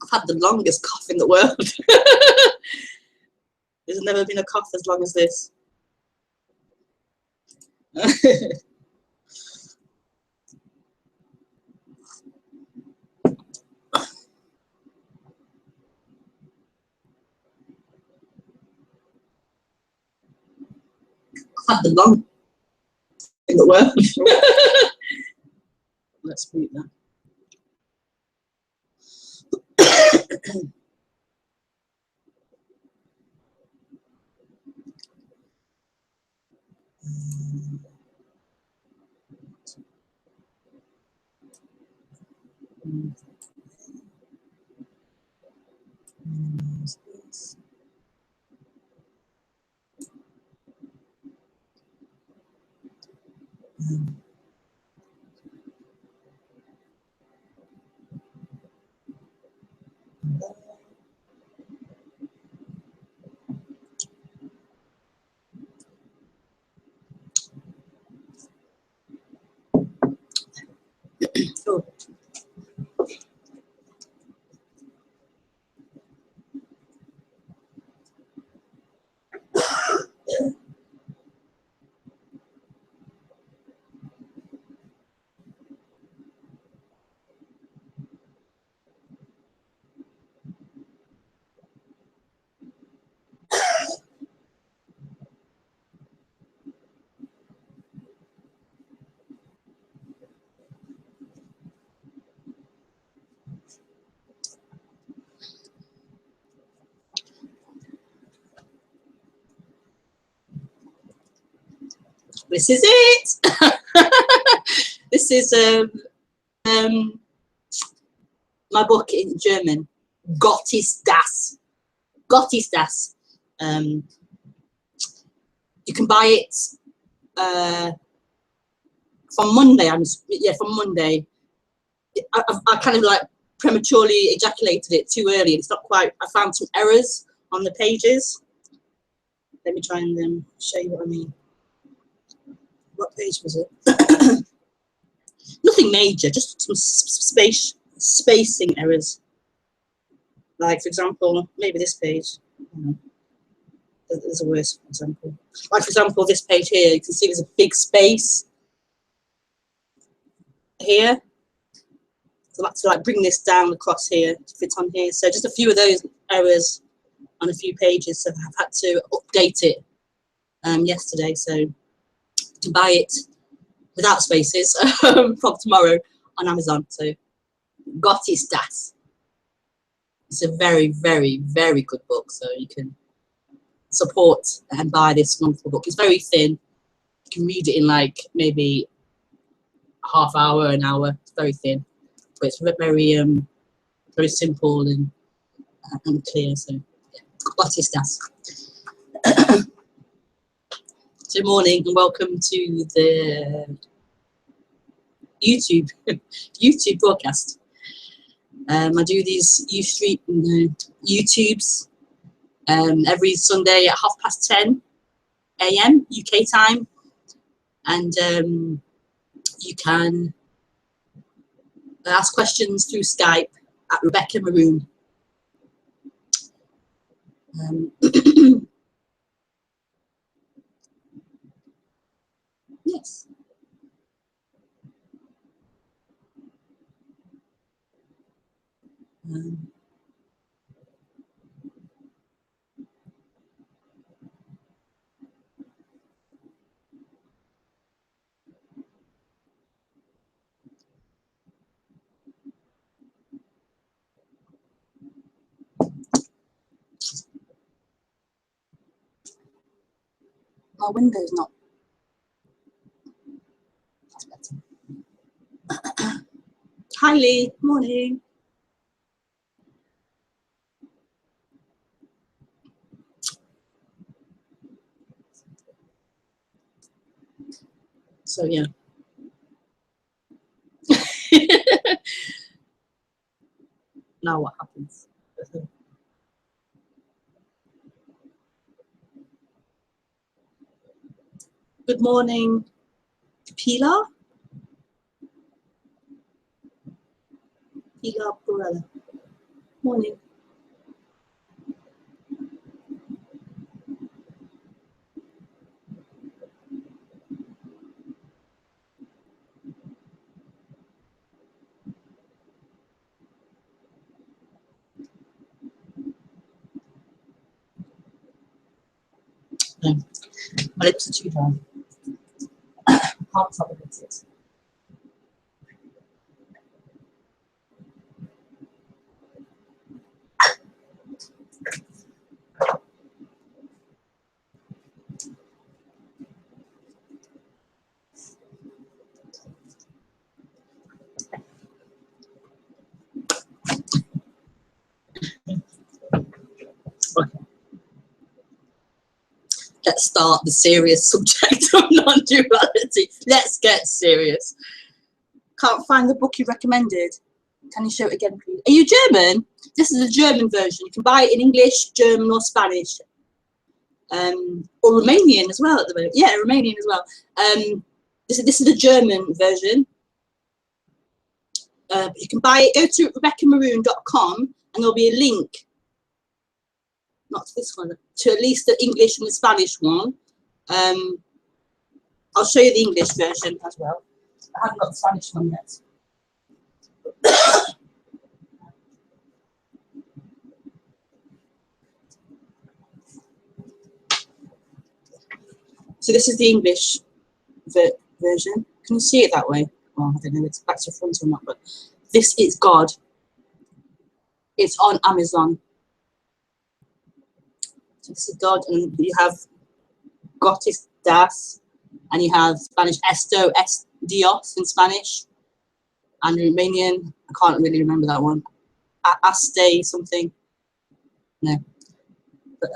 I've had the longest cough in the world. There's never been a cough as long as this. I've had the longest in the world. Let's mute that. Oh. This is it. This is my book in German. Gott ist das. Gott ist das. You can buy it from Monday. From Monday. I kind of like prematurely ejaculated it too early. It's not quite. I found some errors on the pages. Let me try and show you what I mean. What page was it? Nothing major, just some spacing errors. Like, for example, maybe this page. There's a worse example. Like, for example, this page here, you can see there's a big space here. So I have to like bring this down across here to fit on here. So just a few of those errors on a few pages. So I've had to update it yesterday. So you can buy it without spaces from tomorrow on Amazon. So Gott ist das. It's a very, very, very good book. So you can support and buy this wonderful book. It's very thin. You can read it in like maybe a half hour, an hour. It's very thin, but it's very, very simple and clear. So yeah. What is that? Good morning and welcome to the YouTube broadcast. I do these YouTubes every Sunday at 10:30 AM UK time, and you can ask questions through Skype at Rebekah Maroon. Yes. My window's not. That's better. Hi Lee, morning. So yeah. Now what happens? Good morning, Pilar. Pilar Purella. Morning. No, my lips are too dry. Can't tolerate it. Okay. Let's start the serious subject of non-duality. Let's get serious. Can't find the book you recommended. Can you show it again, please? Are you German? This is a German version. You can buy it in English, German, or Spanish, or Romanian as well at the moment. Yeah, Romanian as well. This is the German version. You can buy it. Go to RebekahMaroon.com, and there'll be a link. Not to this one, to at least the English and the Spanish one. I'll show you the English version as well. I haven't got the Spanish one yet. So this is the English version. Can you see it that way? Well, I don't know if it's back to front or not, but this is God. It's on Amazon. So this is God, and you have Gotis das, and you have Spanish esto, es Dios in Spanish, and Romanian, I can't really remember that one. Aste something. No. But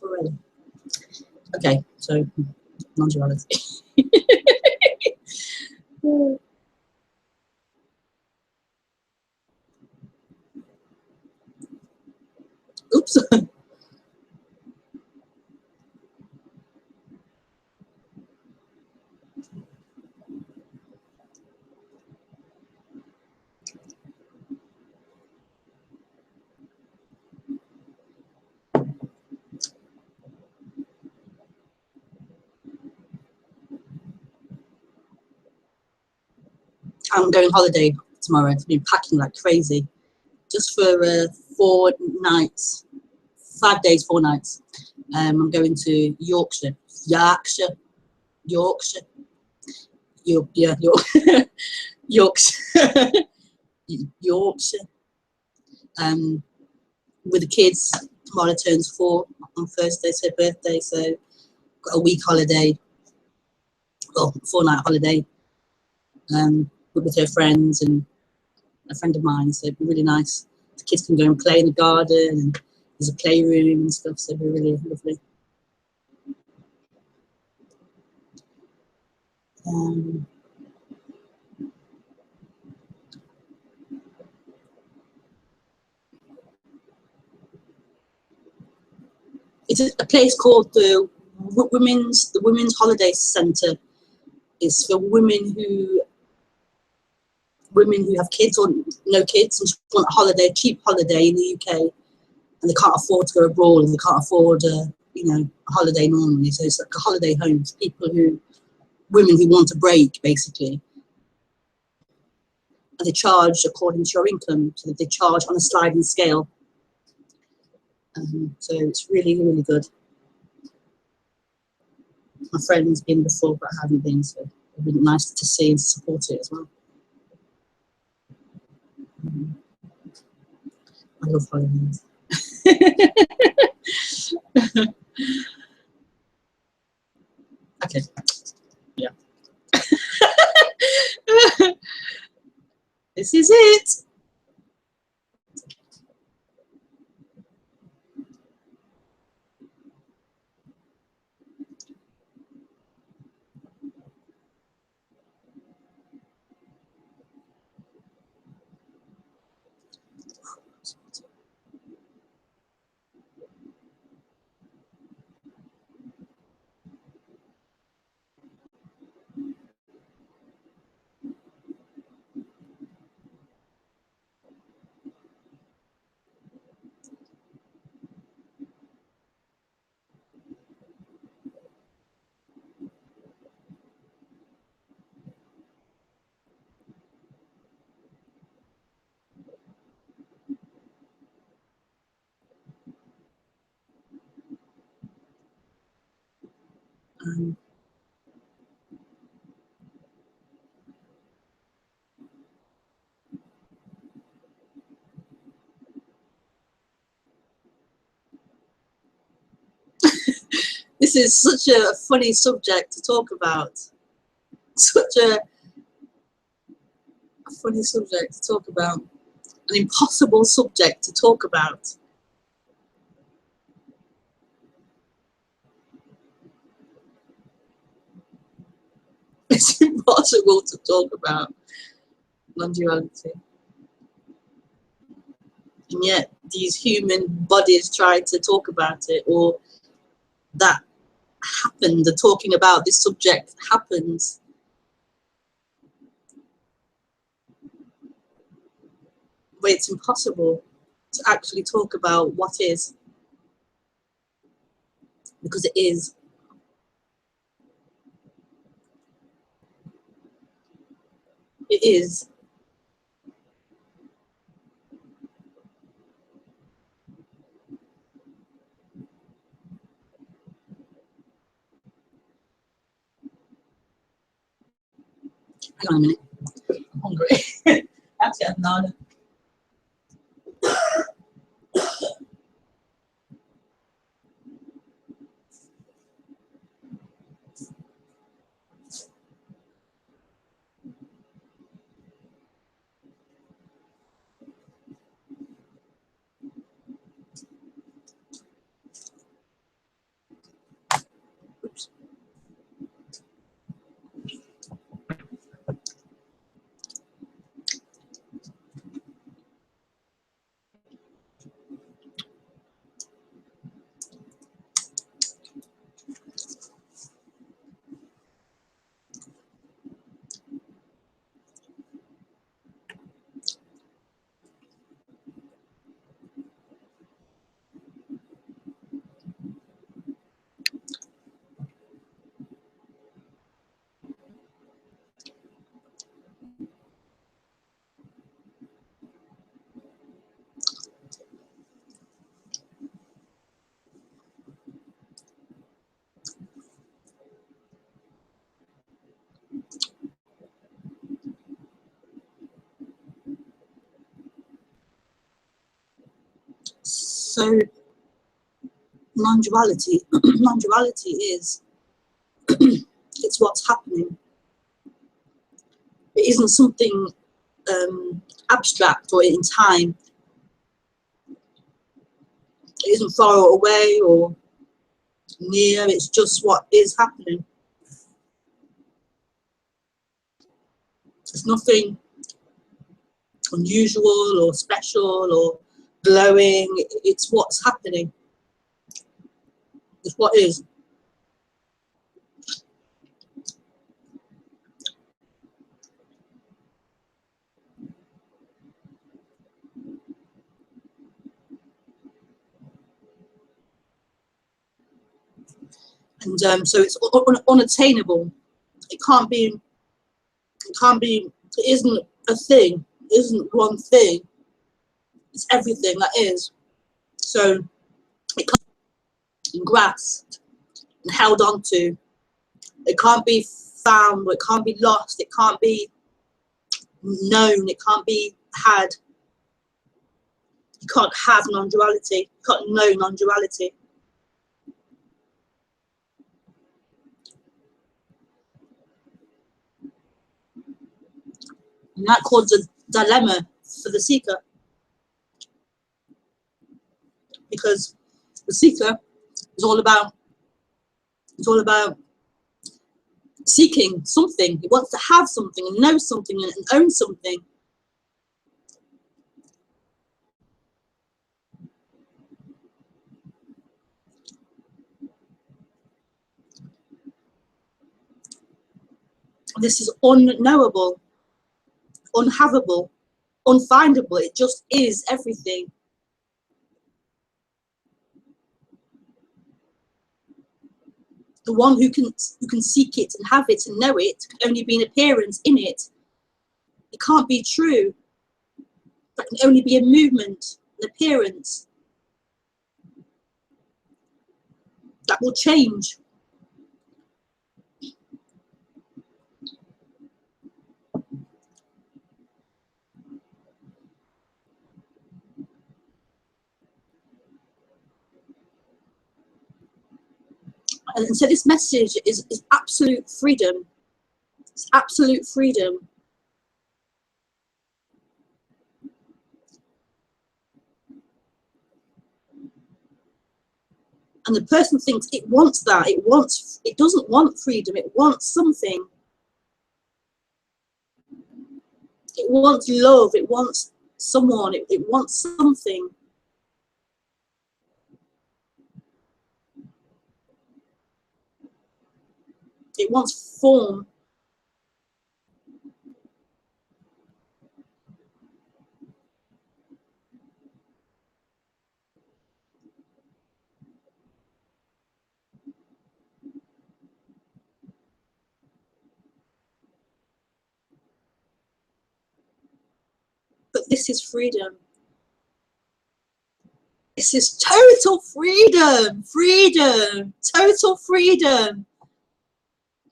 already. Okay, so non-duality. Oops. I'm going holiday tomorrow. I've been packing like crazy, just for 4 nights, 5 days, 4 nights. I'm going to Yorkshire, Yorkshire, Yorkshire, Yorkshire, Yorkshire. With the kids. Tomorrow turns 4 on Thursday, so her birthday. So got a week holiday, well, 4-night holiday. With her friends and a friend of mine, so it'd be really nice. The kids can go and play in the garden, and there's a playroom and stuff, so it'd be really lovely. It's a place called the Women's Holiday Centre. It's for women who have kids or no kids and just want a holiday, a cheap holiday in the UK, and they can't afford to go abroad, and they can't afford a holiday normally. So it's like a holiday home for women who want a break, basically. And they charge according to your income, so that they charge on a sliding scale. So it's really, really good. My friend's been before, but I haven't been, so it'd be nice to see and support it as well. I love holidays. Okay. Yeah. This is it. This is such a funny subject to talk about. Such a funny subject to talk about. An impossible subject to talk about. It's impossible to talk about non-duality. And yet these human bodies try to talk about it, or that happened, the talking about this subject happens. But it's impossible to actually talk about what is, because it is. It is. Hang on a minute. I'm hungry. I have to get a banana. Oops. So non-duality, non-duality is, it's what's happening. It isn't something abstract or in time. It isn't far away or near, it's just what is happening. It's nothing unusual or special or glowing, it's what's happening. It's what is. And so it's unattainable. It can't be, it isn't a thing, it isn't one thing, it's everything that is. So it can't be grasped and held onto. It can't be found, it can't be lost, it can't be known, it can't be had. You can't have non-duality, you can't know non-duality. And that causes dilemma for the seeker, because the seeker is all about seeking something. He wants to have something and know something and own something. This is unknowable, unhavable, unfindable. It just is everything. The one who can seek it and have it and know it can only be an appearance in it. It can't be true. That can only be a movement, an appearance that will change. And so this message is absolute freedom. It's absolute freedom. And the person thinks it wants that. It doesn't want freedom. It wants something. It wants love. It wants someone. It wants something. It wants form. But this is freedom. This is total freedom. Freedom. Total freedom.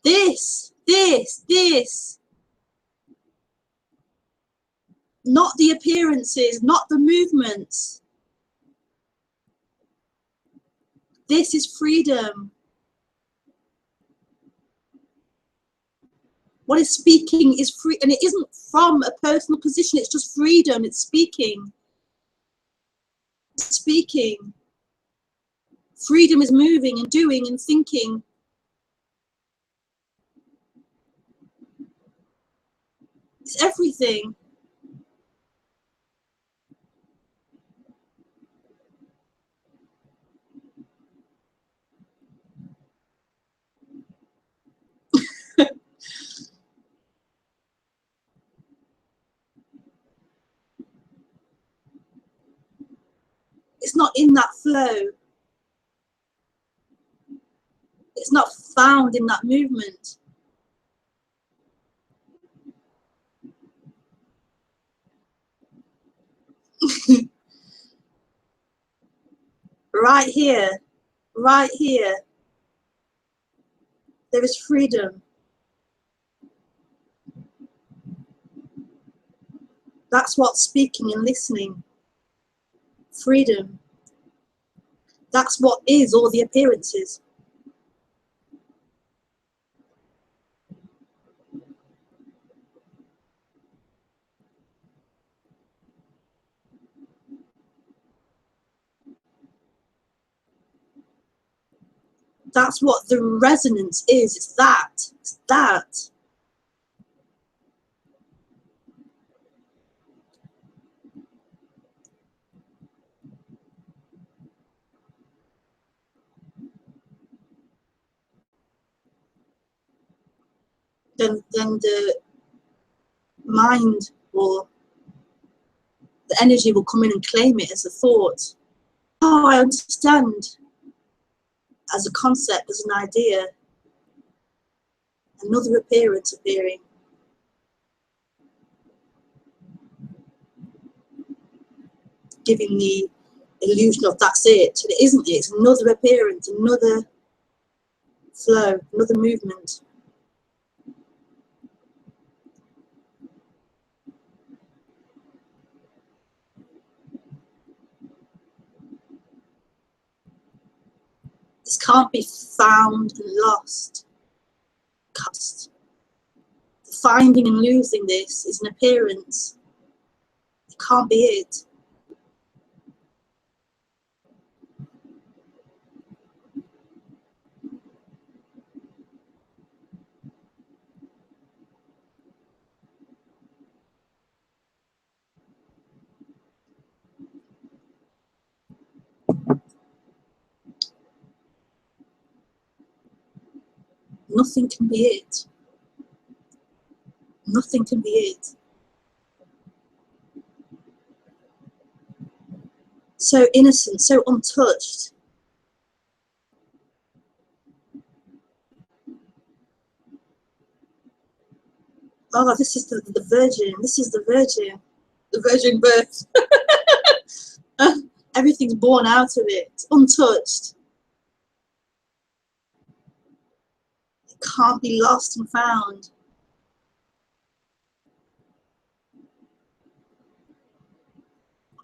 This. Not the appearances, not the movements. This is freedom. What is speaking is free, and it isn't from a personal position. It's just freedom. It's speaking. It's speaking. Freedom is moving and doing and thinking. It's everything. It's not in that flow. It's not found in that movement. Right here, there is freedom. That's what's speaking and listening. Freedom. That's what is all the appearances. That's what the resonance is. It's that. It's that. Then the mind or the energy will come in and claim it as a thought. Oh, I understand. As a concept, as an idea. Another appearance appearing. Giving the illusion of that's it. It isn't it. It's another appearance, another flow, another movement. This can't be found and lost. The finding and losing this is an appearance. can't be it. Nothing can be it. Nothing can be it. So innocent, so untouched. Oh, this is the virgin. This is the virgin. The virgin birth. Everything's born out of it, untouched. It can't be lost and found.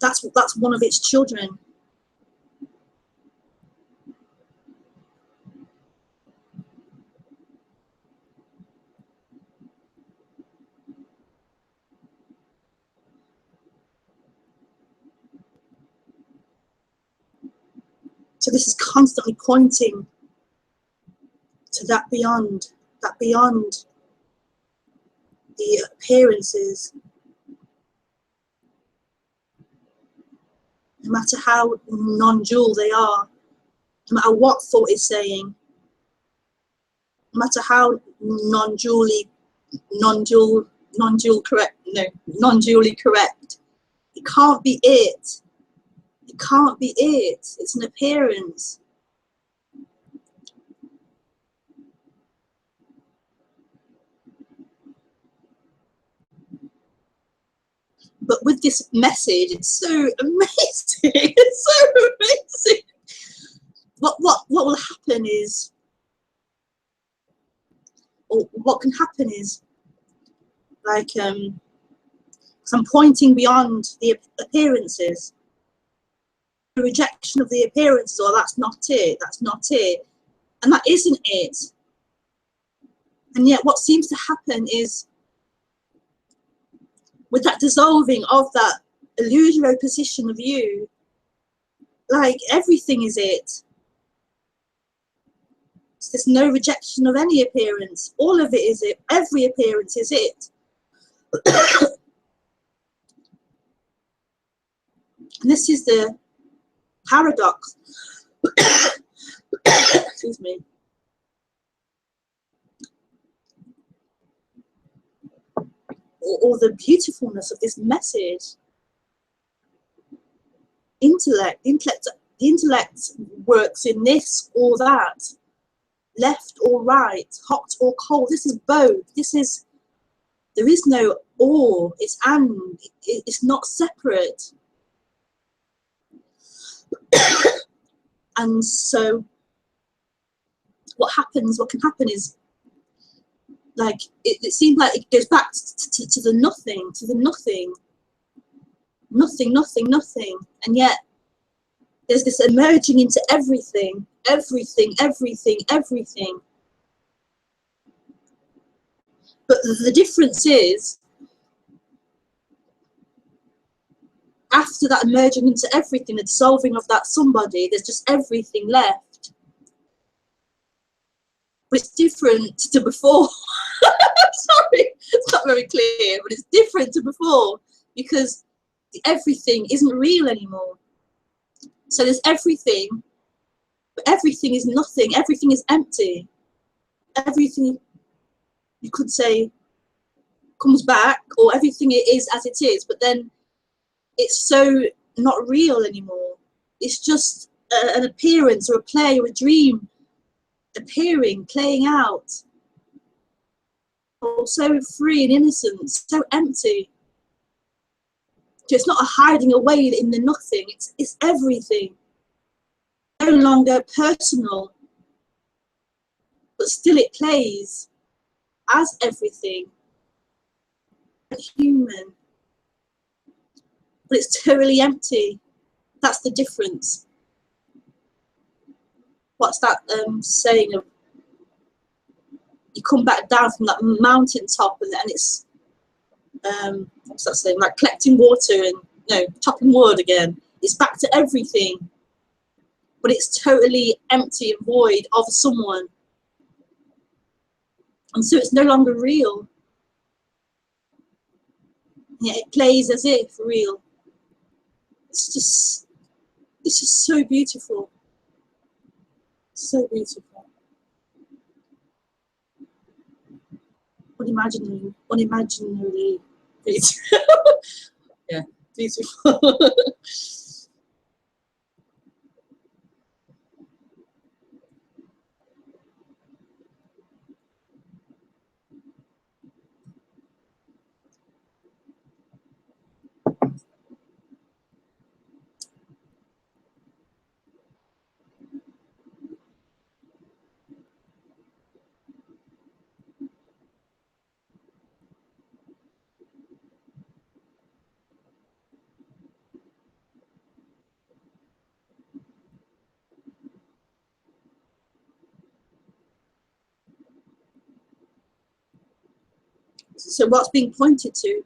That's one of its children. So this is constantly pointing to that beyond the appearances. No matter how non-dual they are, no matter what thought is saying, no matter how non-dually correct, it can't be it. It can't be it. It's an appearance. But with this message, it's so amazing. It's so amazing. What will happen is, or what can happen is, like, because I'm pointing beyond the appearances, the rejection of the appearances, or that's not it, and that isn't it. And yet what seems to happen is, with that dissolving of that illusory position of you, like everything is it. So there's no rejection of any appearance. All of it is it. Every appearance is it. And this is the paradox. Excuse me. Or the beautifulness of this message. The intellect works in this or that, left or right, hot or cold. This is both. There is no or, it's and, it's not separate. And so what can happen is, like, it seems like it goes back to the nothing, nothing, and yet there's this emerging into everything. But the difference is, after that emerging into everything, the dissolving of that somebody, there's just everything left. But it's different to before. Sorry, it's not very clear, but it's different to before because the everything isn't real anymore. So there's everything, but everything is nothing. Everything is empty. Everything, you could say, comes back, or everything it is as it is, but then it's so not real anymore. It's just an appearance or a play or a dream appearing, playing out. So free and innocent, so empty. So it's not a hiding away in the nothing, it's everything. No longer personal, but still it plays as everything. Human. But it's totally empty. That's the difference. What's that saying of, you come back down from that mountain top and it's what's that saying? Like collecting water and chopping wood again. It's back to everything, but it's totally empty and void of someone, and so it's no longer real. Yeah, it plays as if real. It's just so beautiful, so beautiful. Unimaginarily beautiful. Yeah, beautiful. So what's being pointed to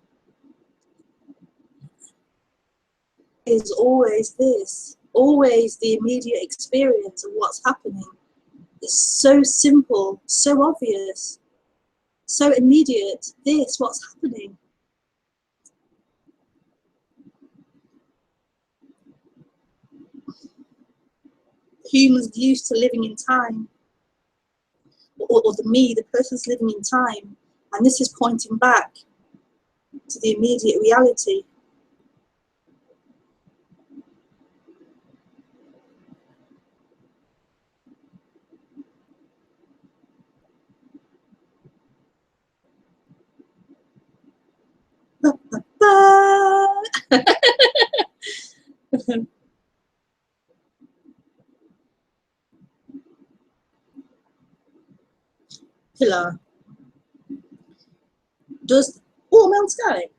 is always this, always the immediate experience of what's happening. It's so simple, so obvious, so immediate. This, what's happening. Humans used to living in time, or the person's living in time, and this is pointing back to the immediate reality. Pillar. Does Mount Sky?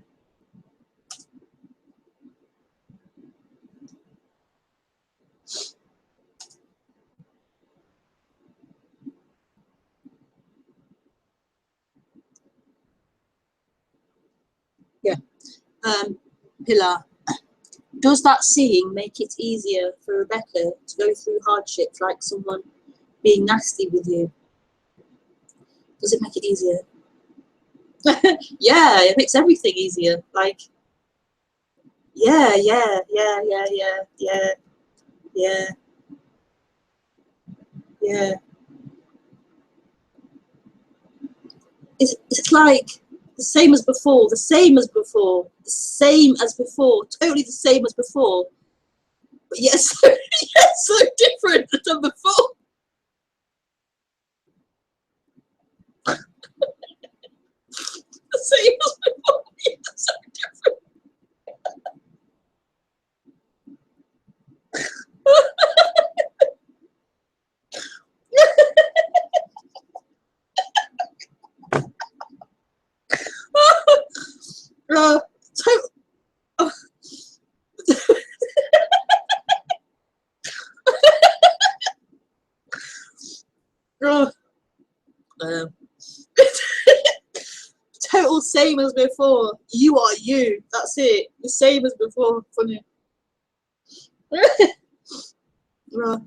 Yeah. Pillar. Does that seeing make it easier for Rebekah to go through hardships like someone being nasty with you? Does it make it easier? Yeah, it makes everything easier. Like, yeah. It's like the same as before, totally the same as before. But yes, so different than before. The same as before, so different. Total same as before. You are you. That's it. The same as before. Funny. You're not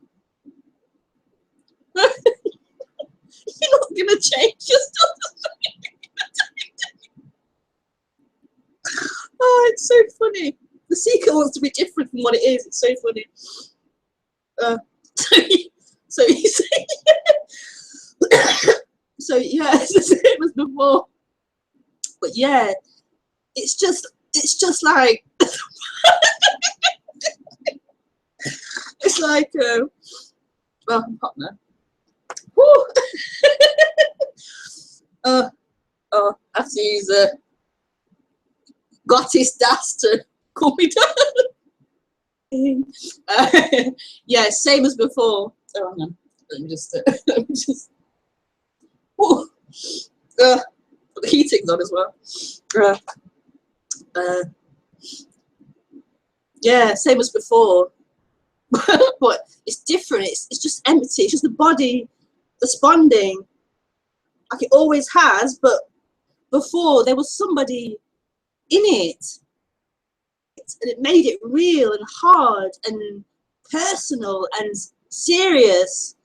gonna change. You're still the same. Oh, it's so funny. The seeker wants to be different from what it is. It's so funny. So you say, so yeah, it's the same as before. But yeah, it's just like it's like well, I'm hot now. I have to use Gottes das to cool me down. Yeah, same as before. Oh, hang on. Let me just the heating's on as well. Yeah, same as before. But it's different. It's just empty. It's just the body responding like it always has. But before there was somebody in it. And it made it real and hard and personal and serious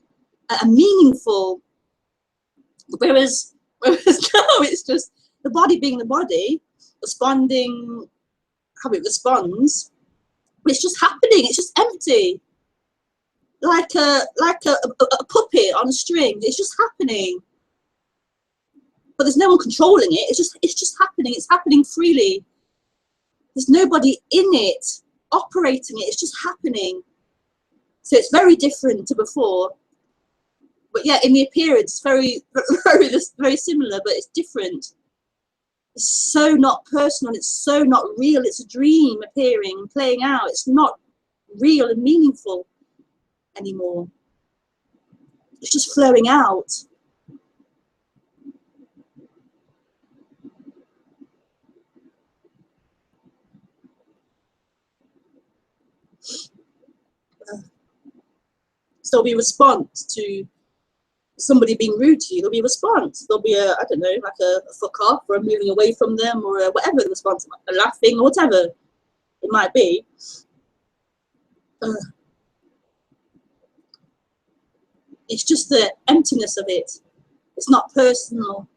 and meaningful. Whereas now it's just the body being the body, responding how it responds. It's just happening. It's just empty, like a puppet on a string. It's just happening, but there's no one controlling it. It's just happening. It's happening freely. There's nobody in it operating it. It's just happening. So it's very different to before. But yeah, in the appearance, very similar, but it's different. It's so not personal. It's so not real. It's a dream appearing, playing out. It's not real and meaningful anymore. It's just flowing out. So there'll be a response to somebody being rude to you. There'll be a response. There'll be I don't know, like a fuck off, or a moving away from them, or whatever the response, a laughing, or whatever it might be. It's just the emptiness of it. It's not personal.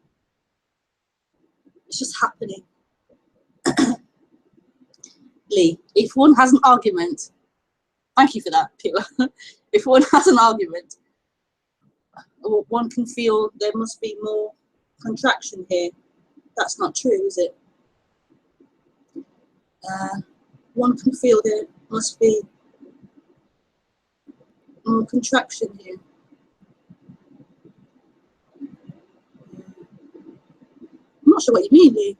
It's just happening. Lee, if one has an argument, thank you for that, Peter. If one has an argument, one can feel there must be more contraction here. That's not true, is it? One can feel there must be more contraction here. I'm not sure what you mean, Lee.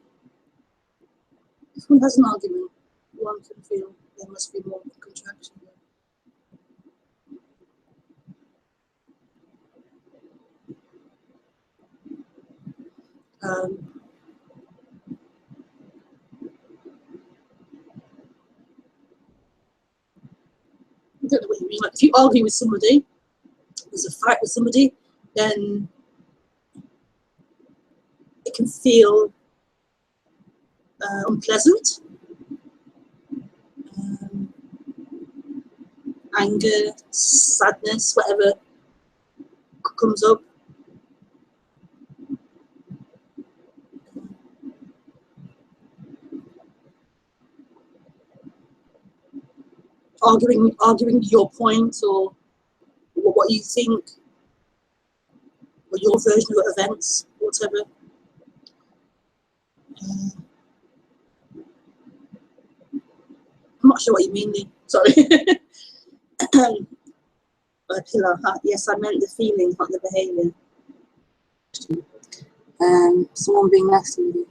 If one has an argument, one can feel there must be more contraction here. I don't know what you mean. Like if you argue with somebody, there's a fight with somebody, then it can feel unpleasant, anger, sadness, whatever comes up. Arguing your point, or what you think, or your version of events, whatever. I'm not sure what you mean, Lee. Sorry. Pillar. Yes, I meant the feelings, not the behaviour. Someone being nasty with you.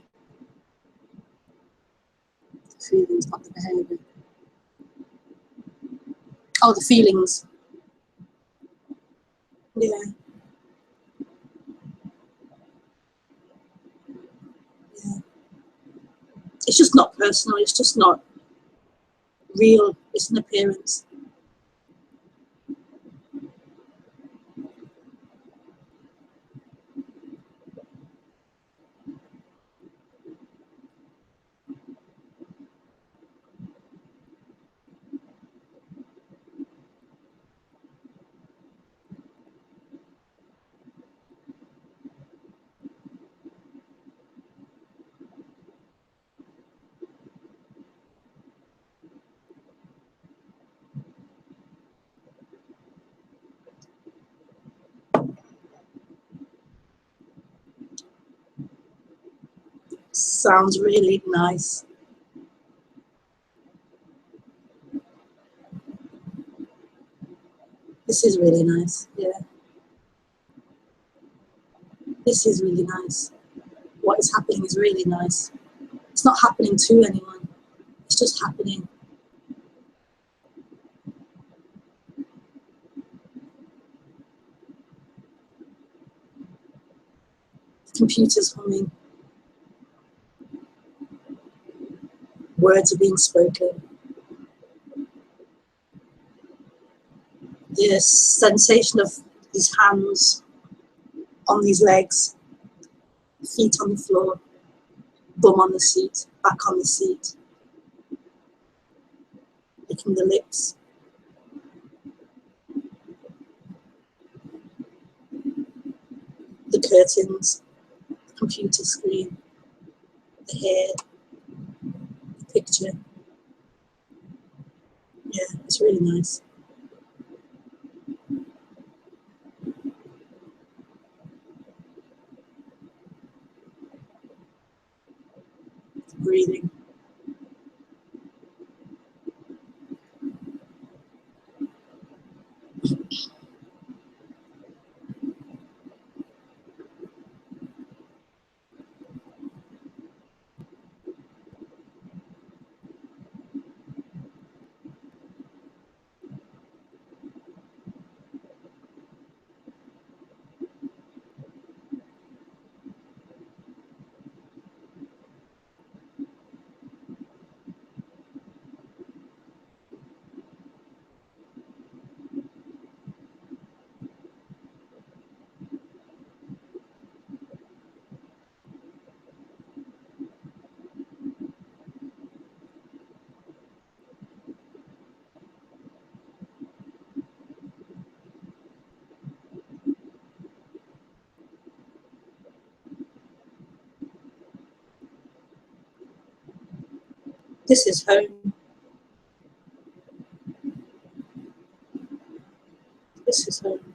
The feelings, not the behaviour. Oh, the feelings. Yeah. Yeah. It's just not personal. It's just not real. It's an appearance. Sounds really nice. This is really nice. Yeah. This is really nice. What is happening is really nice. It's not happening to anyone. It's just happening. The computer's humming. Words are being spoken. The sensation of these hands on these legs, feet on the floor. bum on the seat, back on the seat, licking the lips. The curtains, the computer screen, the hair, the picture. Yeah, it's really nice. Breathing. This is home. This is home.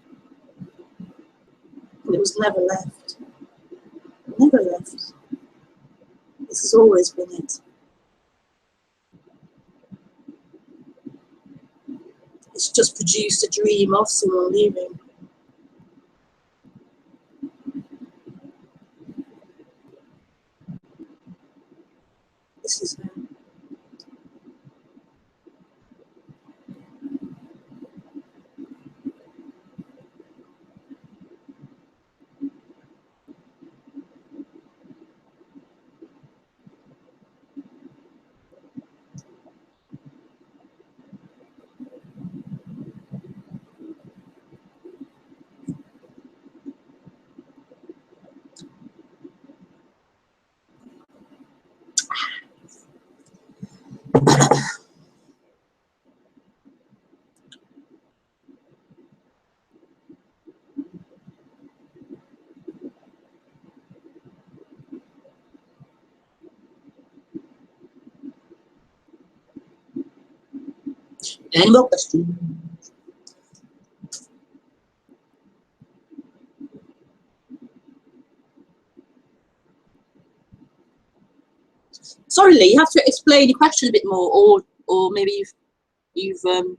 And it was never left. Never left. This has always been it. It's just produced a dream of someone leaving. This is home. Any more questions? Sorry, Lee, you have to explain your question a bit more, or maybe you've heard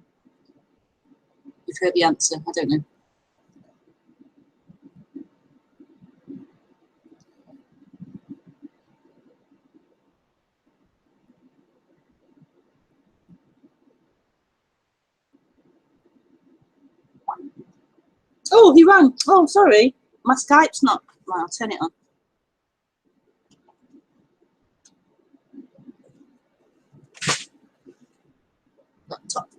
the answer. I don't know. Oh, he rang. Oh, sorry. My Skype's not. Right, I'll turn it on. Laptop.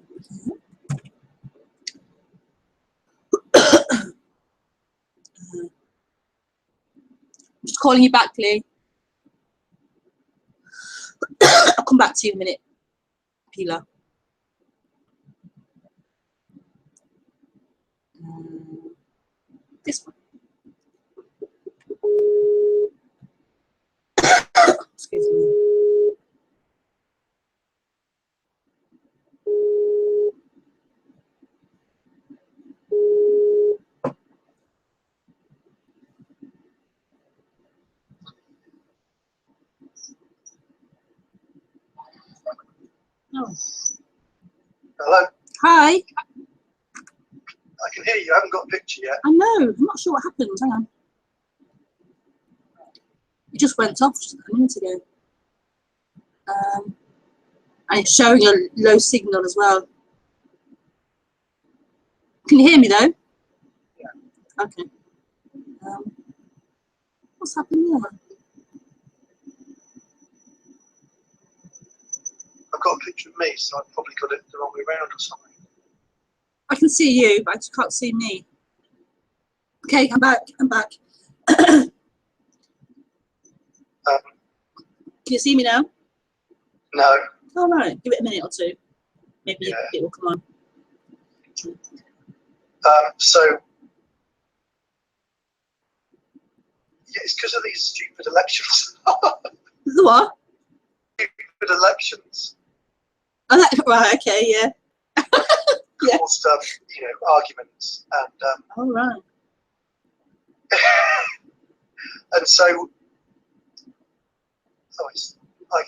I'm just calling you back, Lee. I'll come back to you in a minute, Pila. This one. Excuse me. Oh. Hello? Hi. I can hear you. I haven't got a picture yet. I know. I'm not sure what happened. Hang on. It just went off just a minute ago. And it's showing a low signal as well. Can you hear me though? Yeah. Okay. What's happened there? I've got a picture of me, so I've probably got it the wrong way around or something. I can see you, but I just can't see me. Okay, I'm back. I'm back. Can you see me now? No. All right. Give it a minute or two. Maybe Yeah. it will come on. So yeah, it's because of these stupid elections. The what? Stupid elections Oh, right. Okay. Yeah. Yeah. caused, you know, arguments, and All right. and so it's like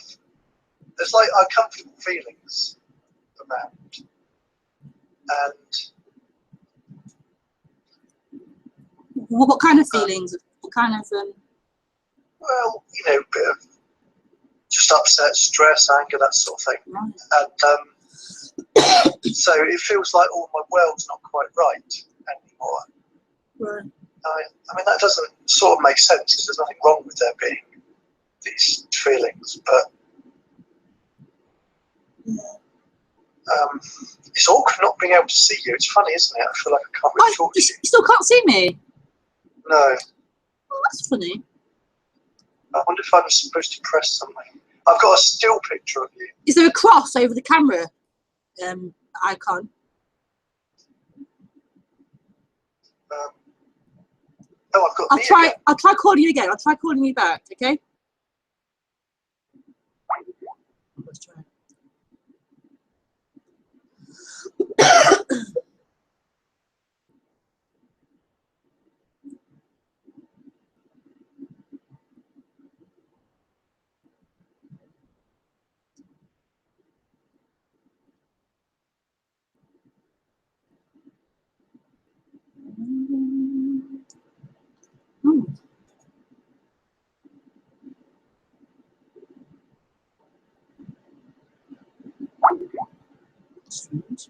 there's like uncomfortable feelings around, and What kind of feelings? What kind of well, you know, bit of just upset, stress, anger, that sort of thing, right. and so it feels like my world's not quite right anymore. Right. I mean, that doesn't sort of make sense because there's nothing wrong with there being these feelings, but it's awkward not being able to see you. It's funny, isn't it? I feel like I can't really talk to you. You still can't see me? No. Oh, that's funny. I wonder if I'm supposed to press something. I've got a still picture of you. Is there a cross over the camera icon? Oh, I've got me again. I'll try calling you again. I'll try calling you back, okay? Let's try. Strange.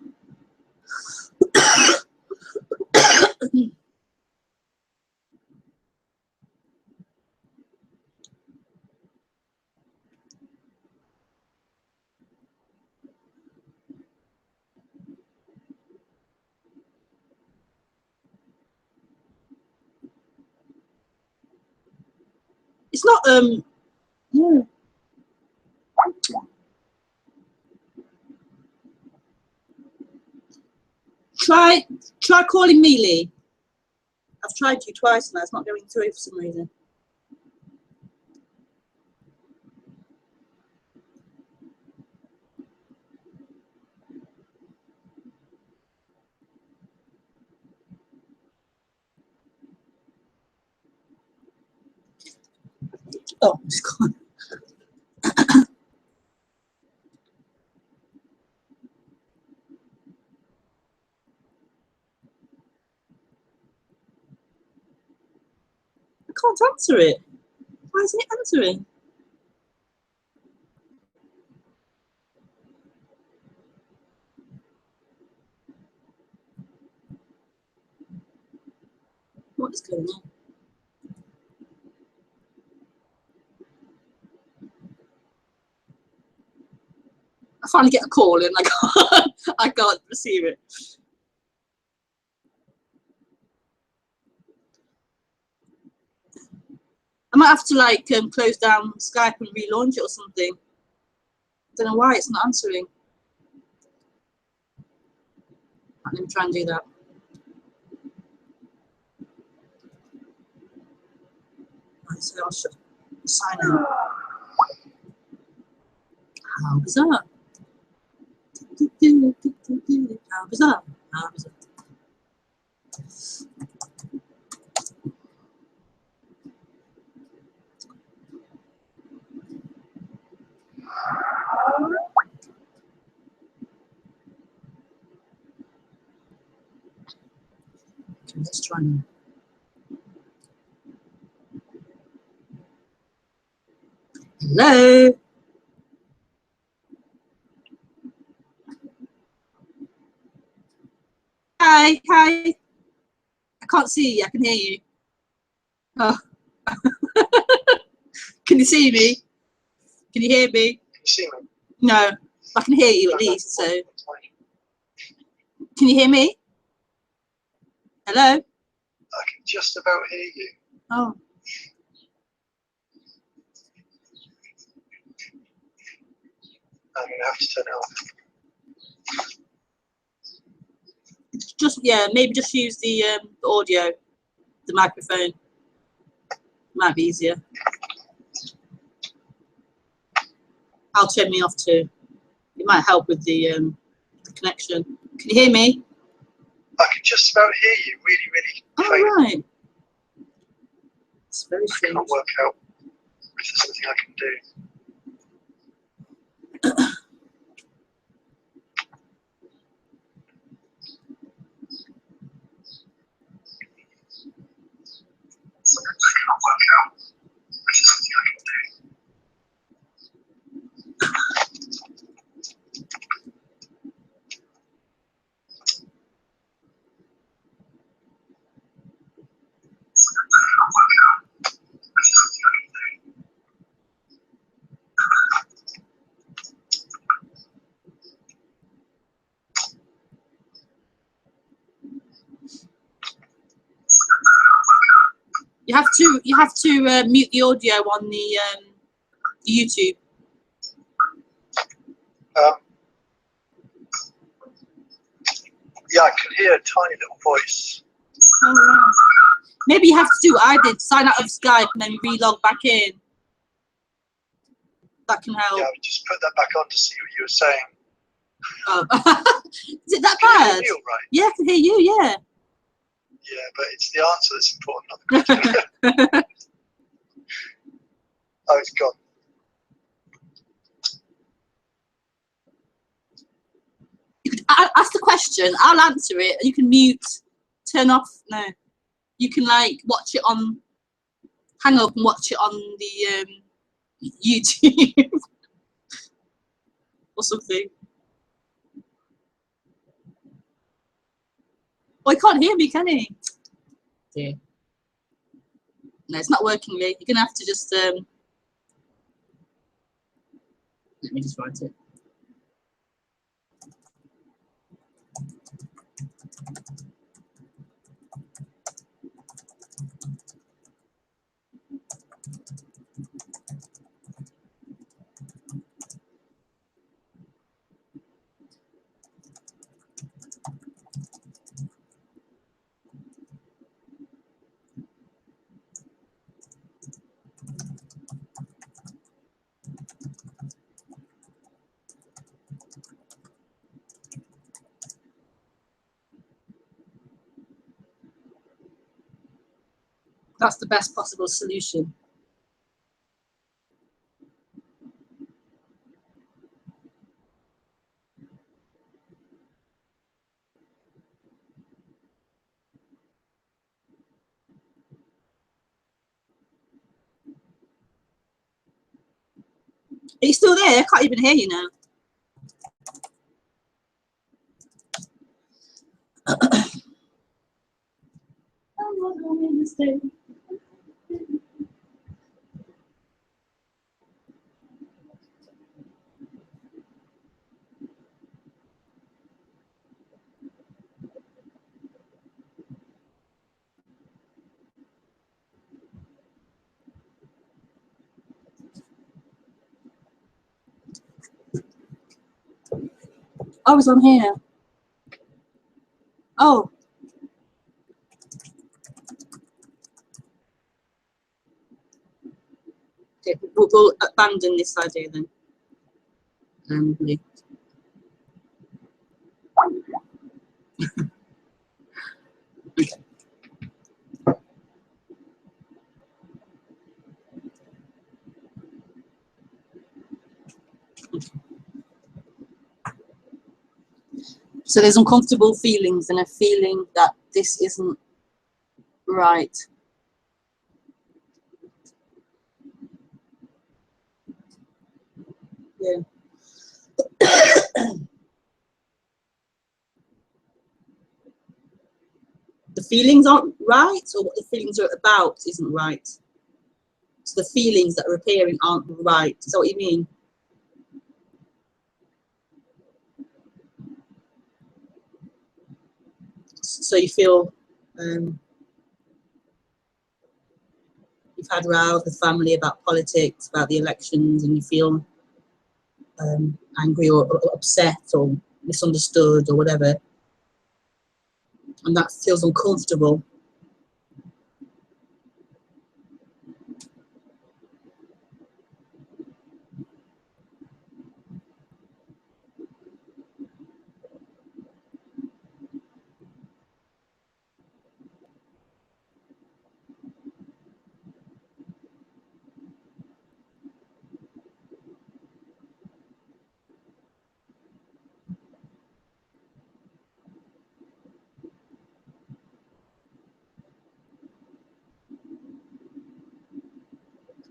It's not yeah. Try calling me, Lee. I've tried you twice now. It's not going through for some reason. Oh, it's gone. I can't answer it. Why isn't it answering? What is going on? I finally get a call and I can't receive it. I might have to like close down Skype and relaunch it or something. I don't know why it's not answering. Let me try and do that. Right, so I'll sign out. How bizarre. How bizarre. How bizarre. Okay, let's try now. Hello. Hi, hi. I can't see you. I can hear you. Oh. Can you see me? Can you hear me? Can you see me? No, I can hear you at least. So, can you hear me? Hello. I can just about hear you. Oh. I'm going to have to turn it off. Just, yeah, maybe just use the audio, the microphone. Might be easier. I'll turn me off too. It might help with the connection. Can you hear me? I can just about hear you really, really faint. Oh, right. It's very I strange. can't work out if there's something I can do. You have to mute the audio on the YouTube. Yeah, I can hear a tiny little voice. Oh, right. Maybe you have to do what I did, sign out of Skype and then re-log back in. That can help. Yeah, I just put that back on to see what you were saying. Oh. Is it that Can bad? you hear me all right? Yeah, I can hear you, yeah. Yeah, but it's the answer that's important, not the question. Oh, it's gone. You could ask the question, I'll answer it, and you can mute, turn off, no. You can like watch it on, hang up and watch it on the YouTube or something. Oh, he can't hear me, can he? Yeah. No, it's not working, Lee. You're gonna have to just let me just write it. That's the best possible solution. Are you still there? I can't even hear you now. I was on here. Oh. Okay, we'll abandon this idea then. Okay. So there's uncomfortable feelings and a feeling that this isn't right. Yeah. The feelings aren't right, or what the feelings are about isn't right. So the feelings that are appearing aren't right. Is that what you mean? So you feel you've had rows with family about politics, about the elections, and you feel angry or upset or misunderstood or whatever, and that feels uncomfortable.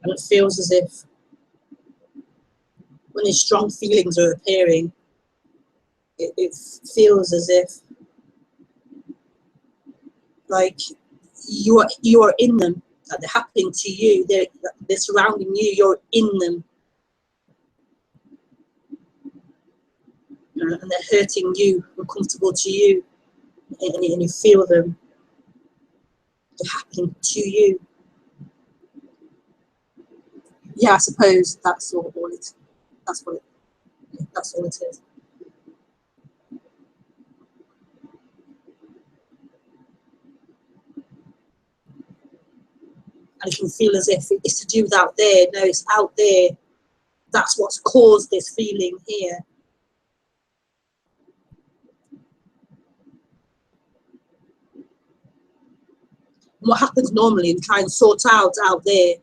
And it feels as if when these strong feelings are appearing, it feels as if like you are in them, that they're happening to you, they're surrounding you, you're in them, and they're hurting you, uncomfortable to you, and you feel them, they're happening to you. Yeah, I suppose that's all it. That's all it is. And it can feel as if it's to do with out there. No, it's out there. That's what's caused this feeling here. And what happens normally, we try and sort out there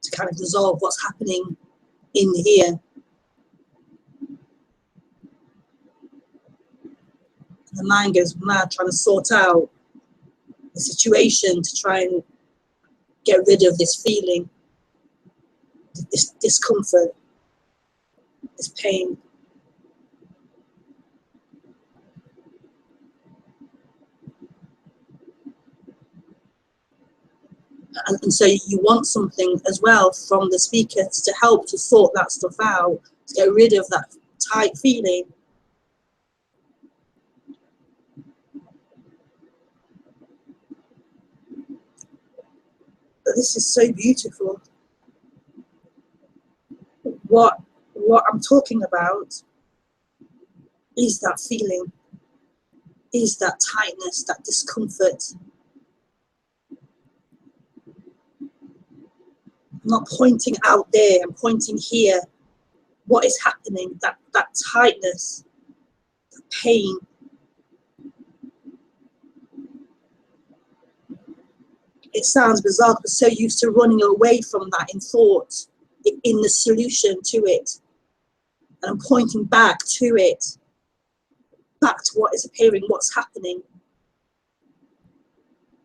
to kind of resolve what's happening in here. And the mind goes mad trying to sort out the situation to try and get rid of this feeling, this discomfort, this pain. And so you want something as well from the speaker to help to sort that stuff out, to get rid of that tight feeling. But this is so beautiful. What I'm talking about is that feeling, is that tightness, that discomfort. I'm not pointing out there, I'm pointing here. What is happening, that tightness, the pain. It sounds bizarre, but so used to running away from that in thought, in the solution to it. And I'm pointing back to it, back to what is appearing, what's happening.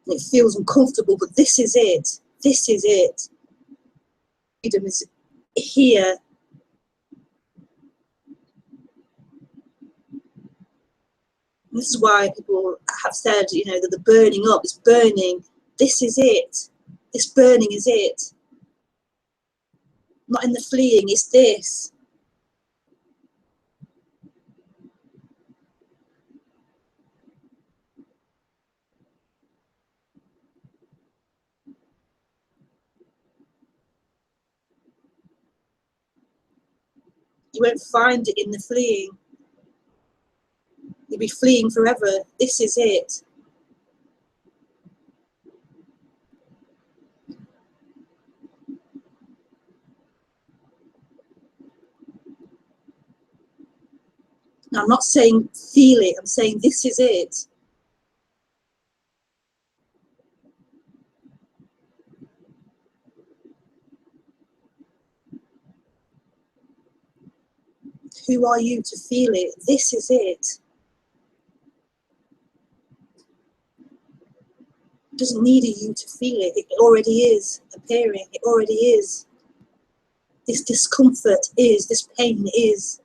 And it feels uncomfortable, but this is it. This is it. Freedom is here. And this is why people have said, you know, that the burning up is burning. This is it. This burning is it. Not in the fleeing, it's this. You won't find it in the fleeing. You'll be fleeing forever. This is it. Now, I'm not saying feel it, I'm saying this is it. Who are you to feel it? This is it. It doesn't need a you to feel it. It already is appearing. It already is. This discomfort is, this pain is.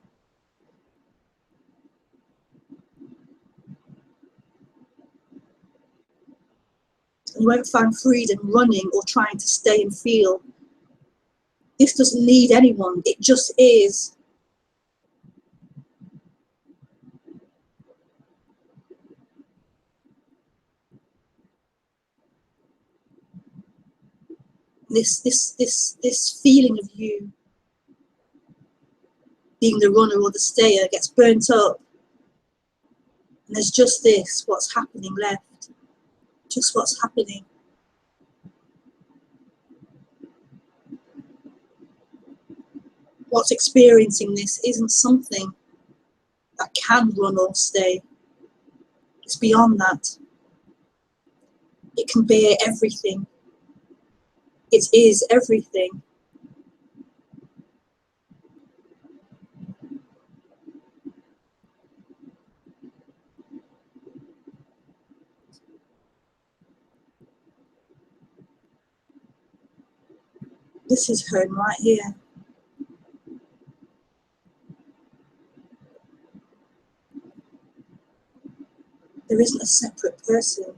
You won't find freedom running or trying to stay and feel. This doesn't need anyone. It just is. This feeling of you being the runner or the stayer, gets burnt up. And there's just this, what's happening left. Just what's happening. What's experiencing this isn't something that can run or stay. It's beyond that. It can bear everything. It is everything. This is home right here. There isn't a separate person.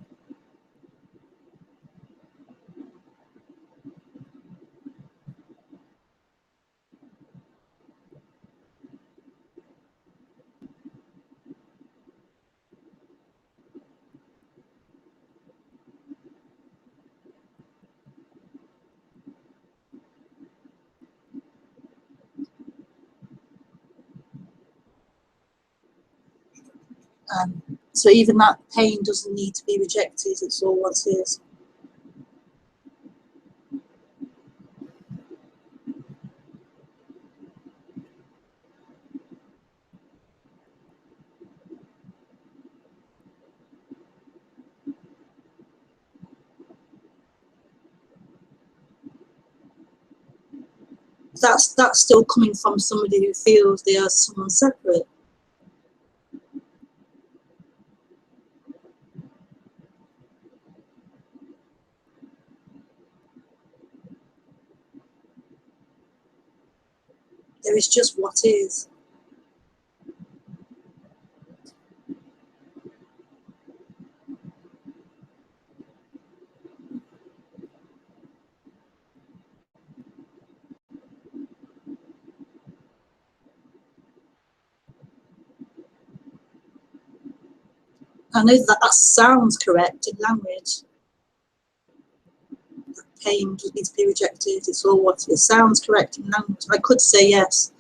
So even that pain doesn't need to be rejected, it's all what is. That's still coming from somebody who feels they are someone separate. There is just what is. I know that sounds correct in language. That pain doesn't need to be rejected, it's all what it sounds correct in language. I could say yes.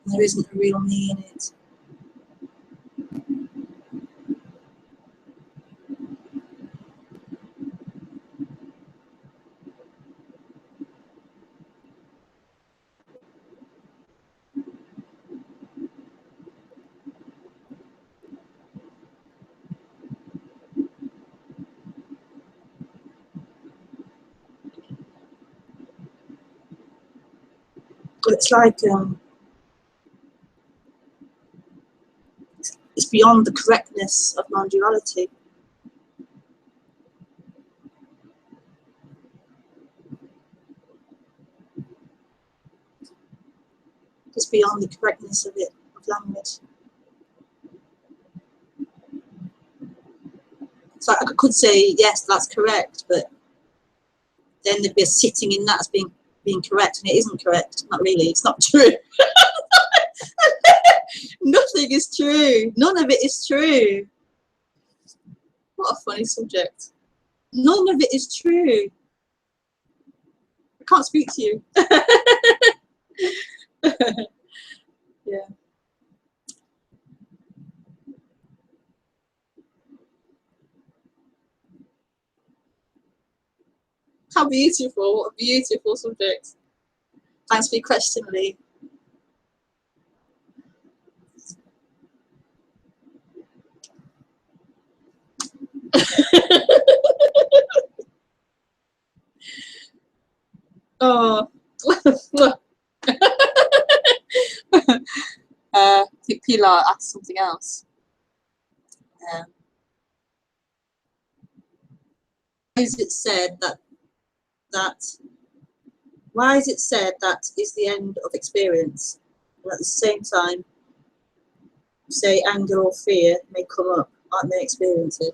There isn't a real me in it. It's like it's beyond the correctness of non-duality. It's beyond the correctness of it, of language. So I could say yes, that's correct, but then there'd be a sitting in that as being correct, and it isn't correct. Not really. It's not true. Nothing is true. None of it is true. What a funny subject. None of it is true. I can't speak to you. Yeah. How beautiful. What a beautiful subject. Thanks for your question, Lee. Oh. I think Pilar asked something else. Why is it said why is it said that is the end of experience? And at the same time, say anger or fear may come up, aren't they experiencing?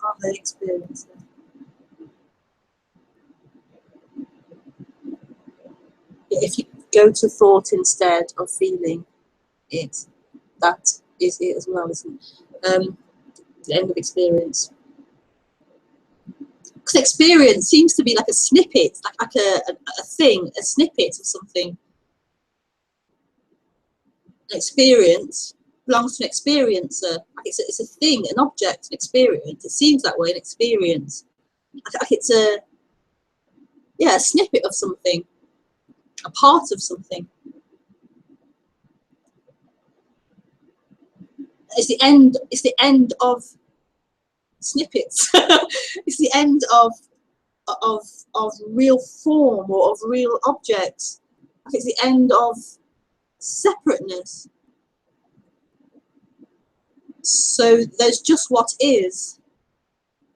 Aren't they experiencing? If you go to thought instead of feeling it. That is it as well, isn't it? The end of experience. Because experience seems to be like a snippet, like a thing, a snippet of something. An experience belongs to an experiencer. It's a thing, an object, an experience. It seems that way, an experience. Like it's a snippet of something, a part of something. It's the end. It's the end of snippets. It's the end of real form or of real objects. It's the end of separateness. So there's just what is.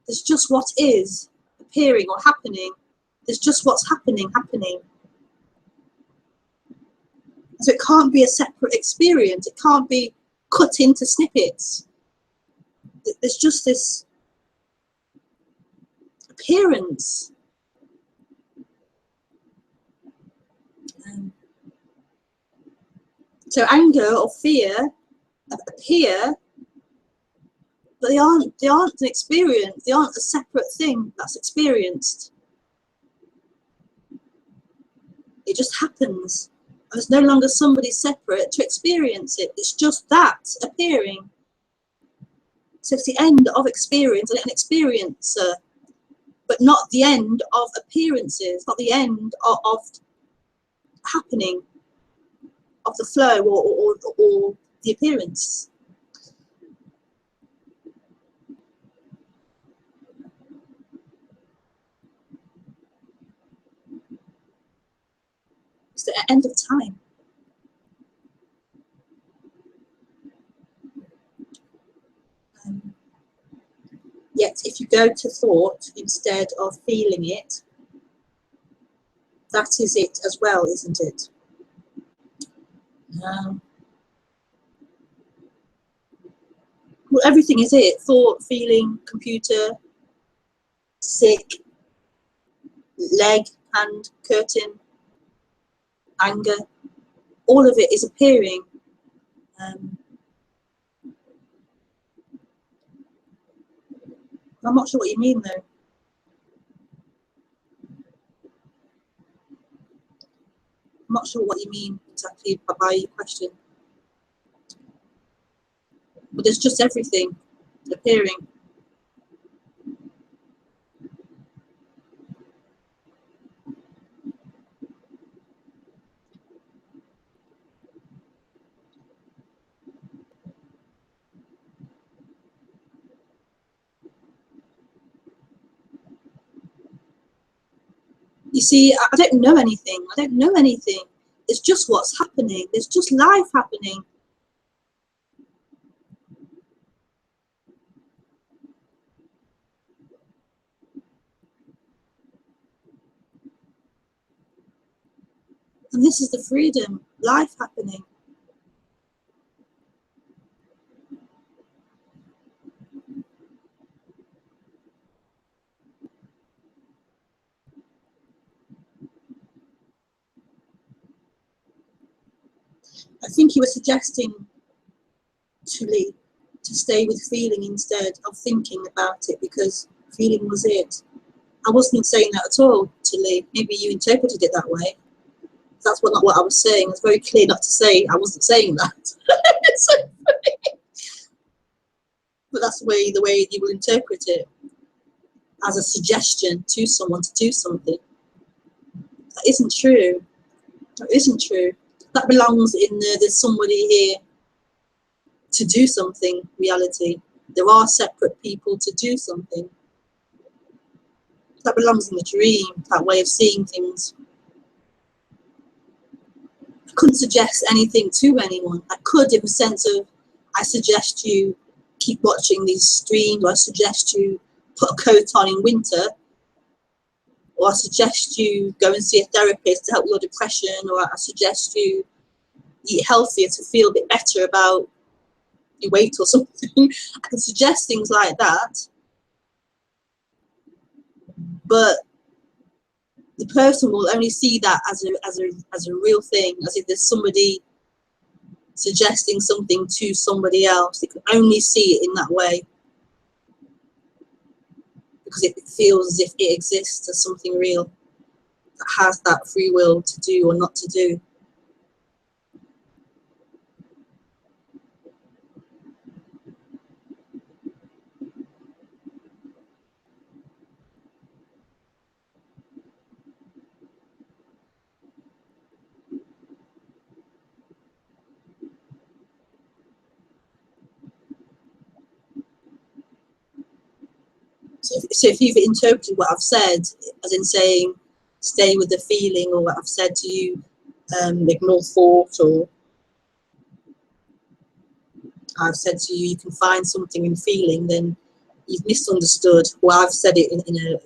There's just what is appearing or happening. There's just what's happening. So it can't be a separate experience. It can't be cut into snippets. There's just this appearance. So anger or fear appear, but they aren't an experience. They aren't a separate thing that's experienced. It just happens. And there's no longer somebody separate to experience it. It's just that appearing. So it's the end of experience and an experiencer, but not the end of appearances, not the end of happening, of the flow or the appearance. It's the end of time. Yet if you go to thought instead of feeling it, that is it as well, isn't it? Well, everything is it. Thought, feeling, computer, sick, leg, hand, curtain, anger. All of it is appearing. I'm not sure what you mean though. I'm not sure what you mean exactly by your question. But there's just everything appearing. You see, I don't know anything. I don't know anything. It's just what's happening. There's just life happening. And this is the freedom, life happening. I think you were suggesting to Lee to stay with feeling instead of thinking about it because feeling was it. I wasn't saying that at all to Lee. Maybe you interpreted it that way. That's not what I was saying. It's very clear not to say I wasn't saying that. It's so funny. But that's the way you will interpret it, as a suggestion to someone to do something. That isn't true. That isn't true. That belongs in there's somebody here to do something reality. There are separate people to do something. That belongs in the dream, that way of seeing things. I couldn't suggest anything to anyone. I could in the sense of, I suggest you keep watching these streams, or I suggest you put a coat on in winter, or I suggest you go and see a therapist to help your depression, or I suggest you eat healthier to feel a bit better about your weight or something. I can suggest things like that, but the person will only see that as a real thing, as if there's somebody suggesting something to somebody else. They can only see it in that way because it feels as if it exists as something real that has that free will to do or not to do. So if you've interpreted what I've said as in saying stay with the feeling, or what I've said to you, ignore thought, or I've said to you, you can find something in feeling, then you've misunderstood. Well, I've said it in a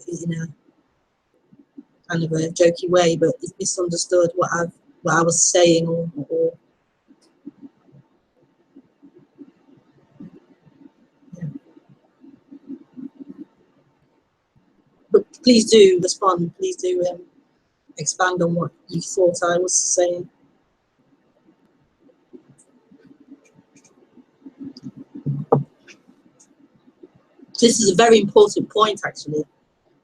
kind of a jokey way, but you've misunderstood what I was saying, or yeah. But please do respond. Please do expand on what you thought I was saying. This is a very important point, actually.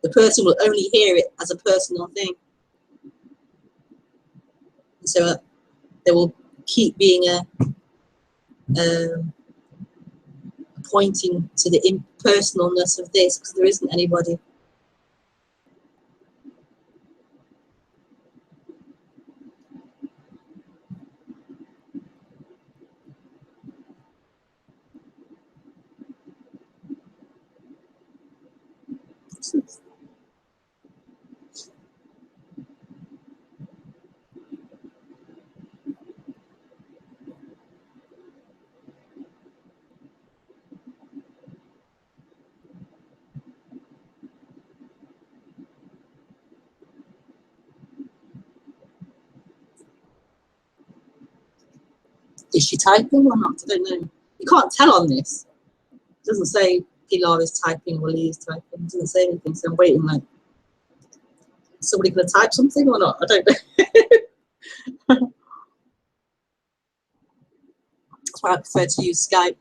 The person will only hear it as a personal thing. So there will keep being pointing to the impersonalness of this, because there isn't anybody. Is she typing or not? I don't know. You can't tell on this. It doesn't say Pilar is typing or Lee is typing. It doesn't say anything. So I'm waiting, like, is somebody going to type something or not? I don't know. That's why I prefer to use Skype.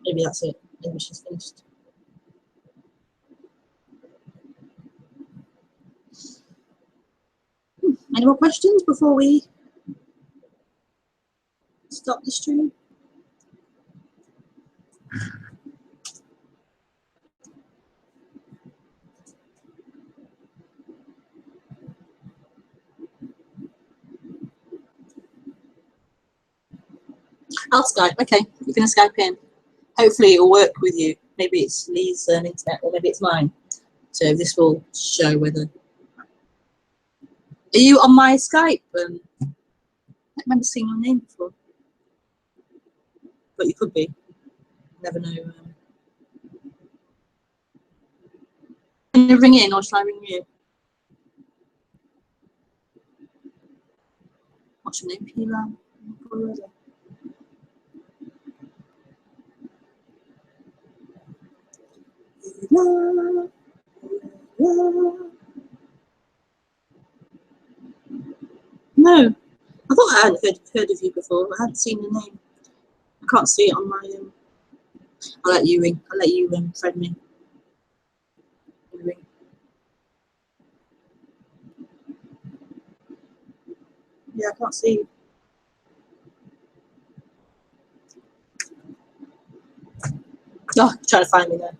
Maybe that's it. Maybe she's finished. Any more questions before we stop the stream? I'll Skype. Okay, you're going to Skype in. Hopefully it'll work with you. Maybe it's Lee's internet, or maybe it's mine. So this will show whether. Are you on my Skype? I remember seeing your name before, but you could be. Never know. Can you ring in, or shall I ring you? What's your name, Pilar? No, I thought I hadn't heard of you before. I hadn't seen your name. I can't see it on my. I'll let you ring. I'll let you friend me. Ring. Yeah, I can't see you. Oh, trying to find me there.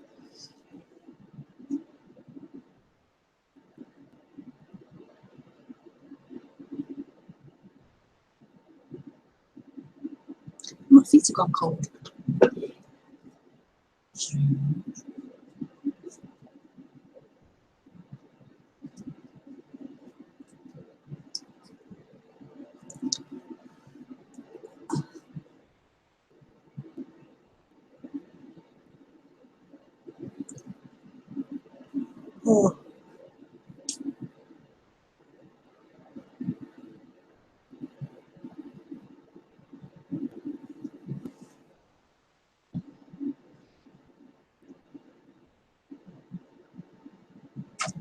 My feet have gone cold. Oh.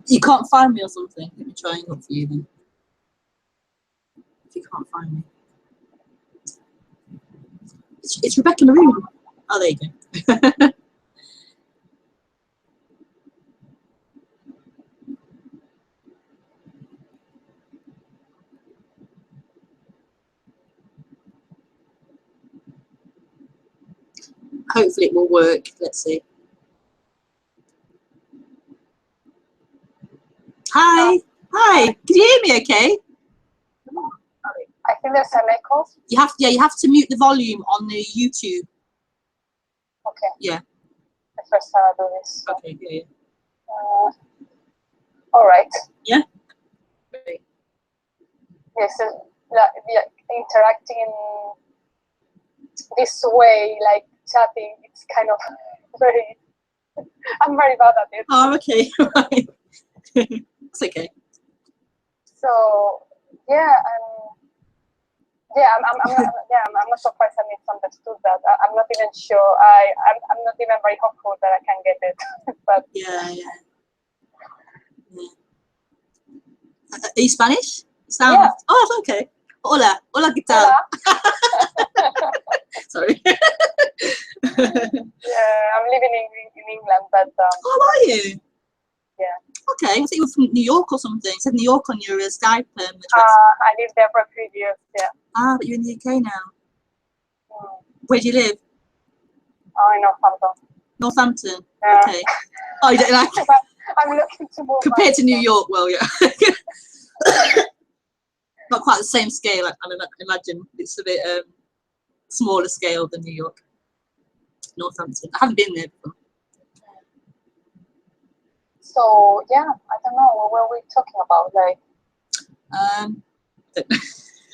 You can't find me or something? Let me try and look for you then. If you can't find me. It's Rebekah Maroon. Oh, there you go. Hopefully it will work. Let's see. Hi. Hi. Can you hear me okay? I think there's an echo. You have to mute the volume on the YouTube. Okay. Yeah. The first time I do this. Okay, yeah. All right. Yeah? Yes, interacting in this way, like chatting, it's kind of very, I'm very bad at it. Oh, okay. Right. It's okay. So, yeah, I'm not surprised I misunderstood that. I'm not even sure. I'm not even very hopeful that I can get it. But Yeah. Are you Spanish? Yeah. Oh, okay. Hola, ¿qué tal? Hola. Sorry. Yeah, I'm living in England, but How are you? yeah. Okay, I think you were from New York or something. It said New York on your Skype address. I lived there for a few years. Yeah. Ah, but you're in the UK now. Where do you live? In Northampton. Northampton. Yeah. Okay. Oh, you don't like it? I'm looking to move. Compared to New York, well, yeah. Not quite the same scale. I imagine it's a bit smaller scale than New York. Northampton. I haven't been there before. So yeah, I don't know what were we talking about, like. Yeah,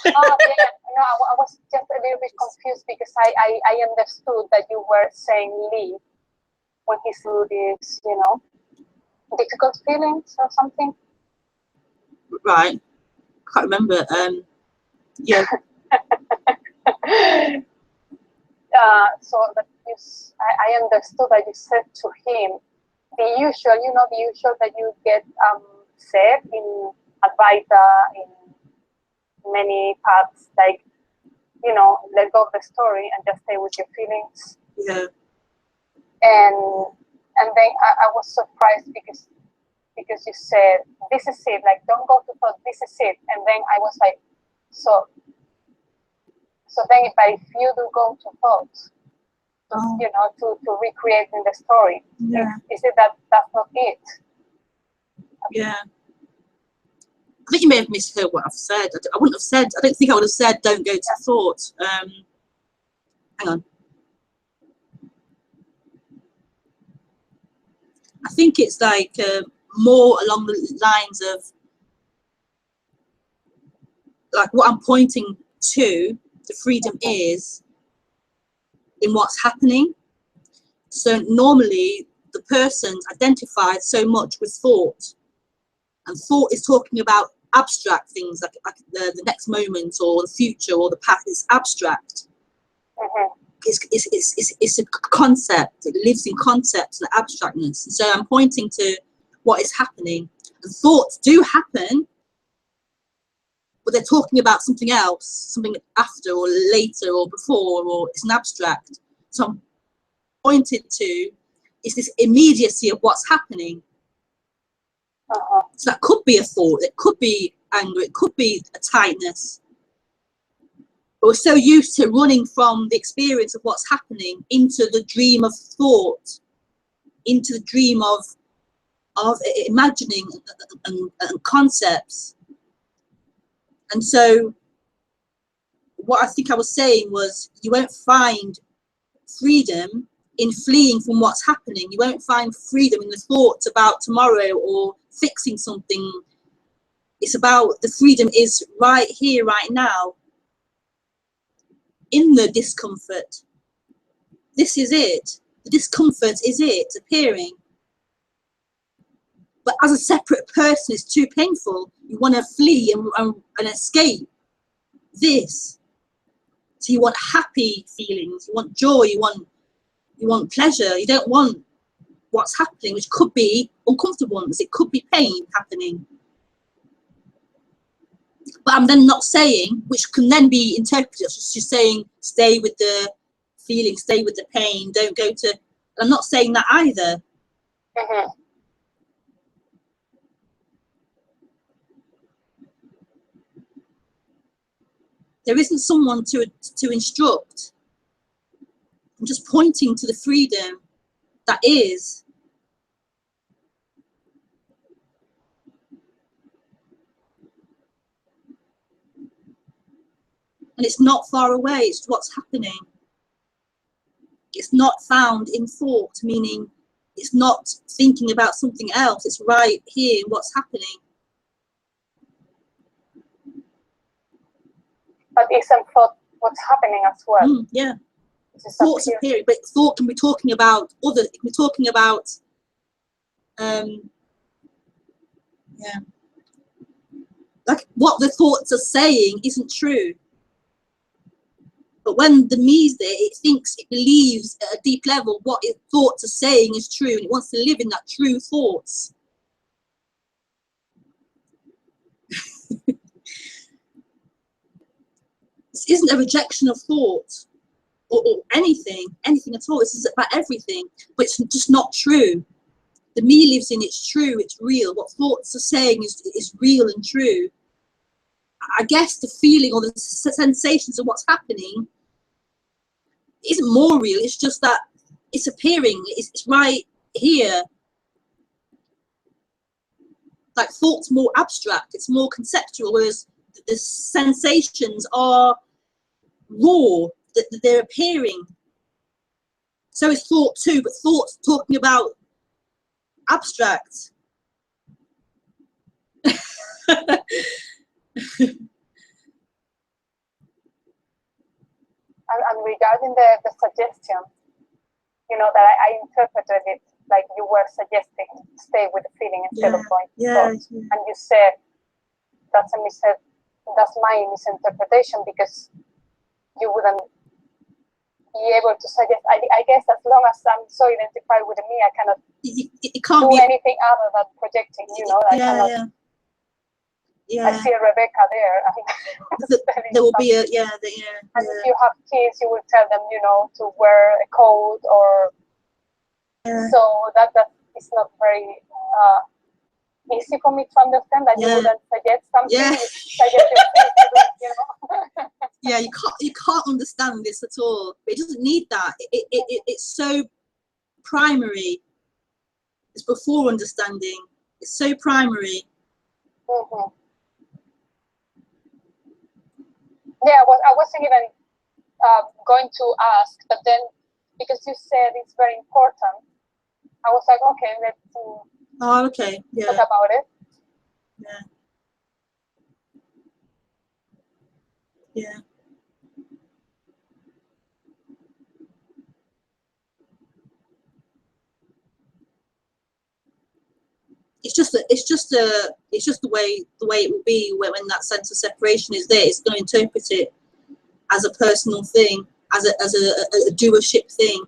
no, I was just a little bit confused because I understood that you were saying Lee when he threw these, difficult feelings or something. Right. Can't remember. Yeah. So that I understood that you said to him the usual that you get said in Advaita, in many paths, like, let go of the story and just stay with your feelings. Yeah. And then I was surprised because you said, this is it, like, don't go to thought, this is it. And then I was like, so then if you do go to thoughts, to recreating the story, is it that that's not it? Yeah. I think you may have misheard what I've said. I wouldn't have said, I don't think I would have said don't go to thought. Hang on. I think it's like more along the lines of like what I'm pointing to, the freedom is in what's happening. So normally the person identifies so much with thought, and thought is talking about abstract things like the next moment or the future or the past. Is abstract. It's a concept. It lives in concepts and abstractness. And so I'm pointing to what is happening. And thoughts do happen, but they're talking about something else, something after or later or before, or it's an abstract. So I'm pointed to is this immediacy of what's happening. So that could be a thought, it could be anger, it could be a tightness. But we're so used to running from the experience of what's happening into the dream of thought, into the dream of imagining and concepts. And so what I think I was saying was you won't find freedom in fleeing from what's happening. You won't find freedom in the thoughts about tomorrow or fixing something. It's about the freedom is right here, right now, in the discomfort. This is it. The discomfort is it appearing. But as a separate person, it's too painful. You want to flee and escape this. So you want happy feelings, you want joy, you want pleasure. You don't want what's happening, which could be uncomfortableness, it could be pain happening. But I'm then not saying, which can then be interpreted as just saying, stay with the feeling, stay with the pain, don't go to. I'm not saying that either. There isn't someone to instruct. I'm just pointing to the freedom that is. And it's not far away, it's what's happening. It's not found in thought, meaning it's not thinking about something else, it's right here in what's happening. But isn't thought what's happening as well? Yeah. Thoughts appearing, but thought can be talking about other, it can be talking about, yeah. Like what the thoughts are saying isn't true. But when the me's there, it thinks, it believes at a deep level what its thoughts are saying is true, and it wants to live in that true thoughts. This isn't a rejection of thought or anything at all. This is about everything, but it's just not true. The me lives in it's true, it's real. What thoughts are saying is real and true. I guess the feeling or the sensations of what's happening isn't more real, it's just that it's appearing, it's right here. Like thought's more abstract, it's more conceptual, whereas the sensations are raw, they're appearing. So is thought too, but thought's talking about abstract. And regarding the suggestion, you know, that I interpreted it like you were suggesting stay with the feeling instead of going to thoughts. And you said that's my misinterpretation, because you wouldn't be able to suggest. I guess as long as I'm so identified with me, I cannot do anything other than projecting, you know. I cannot. I see a Rebekah there. There will be a and if you have kids, you will tell them, you know, to wear a coat or. So that is not very easy for me to understand that you wouldn't suggest something. You know. Yeah, you can't understand this at all. It doesn't need that. It's so primary. It's before understanding. It's so primary. Yeah, I wasn't even going to ask, but then because you said it's very important, I was like, okay, let's talk about it. Yeah. It's just the way it will be when that sense of separation is there. It's going to interpret it as a personal thing, as a doership thing,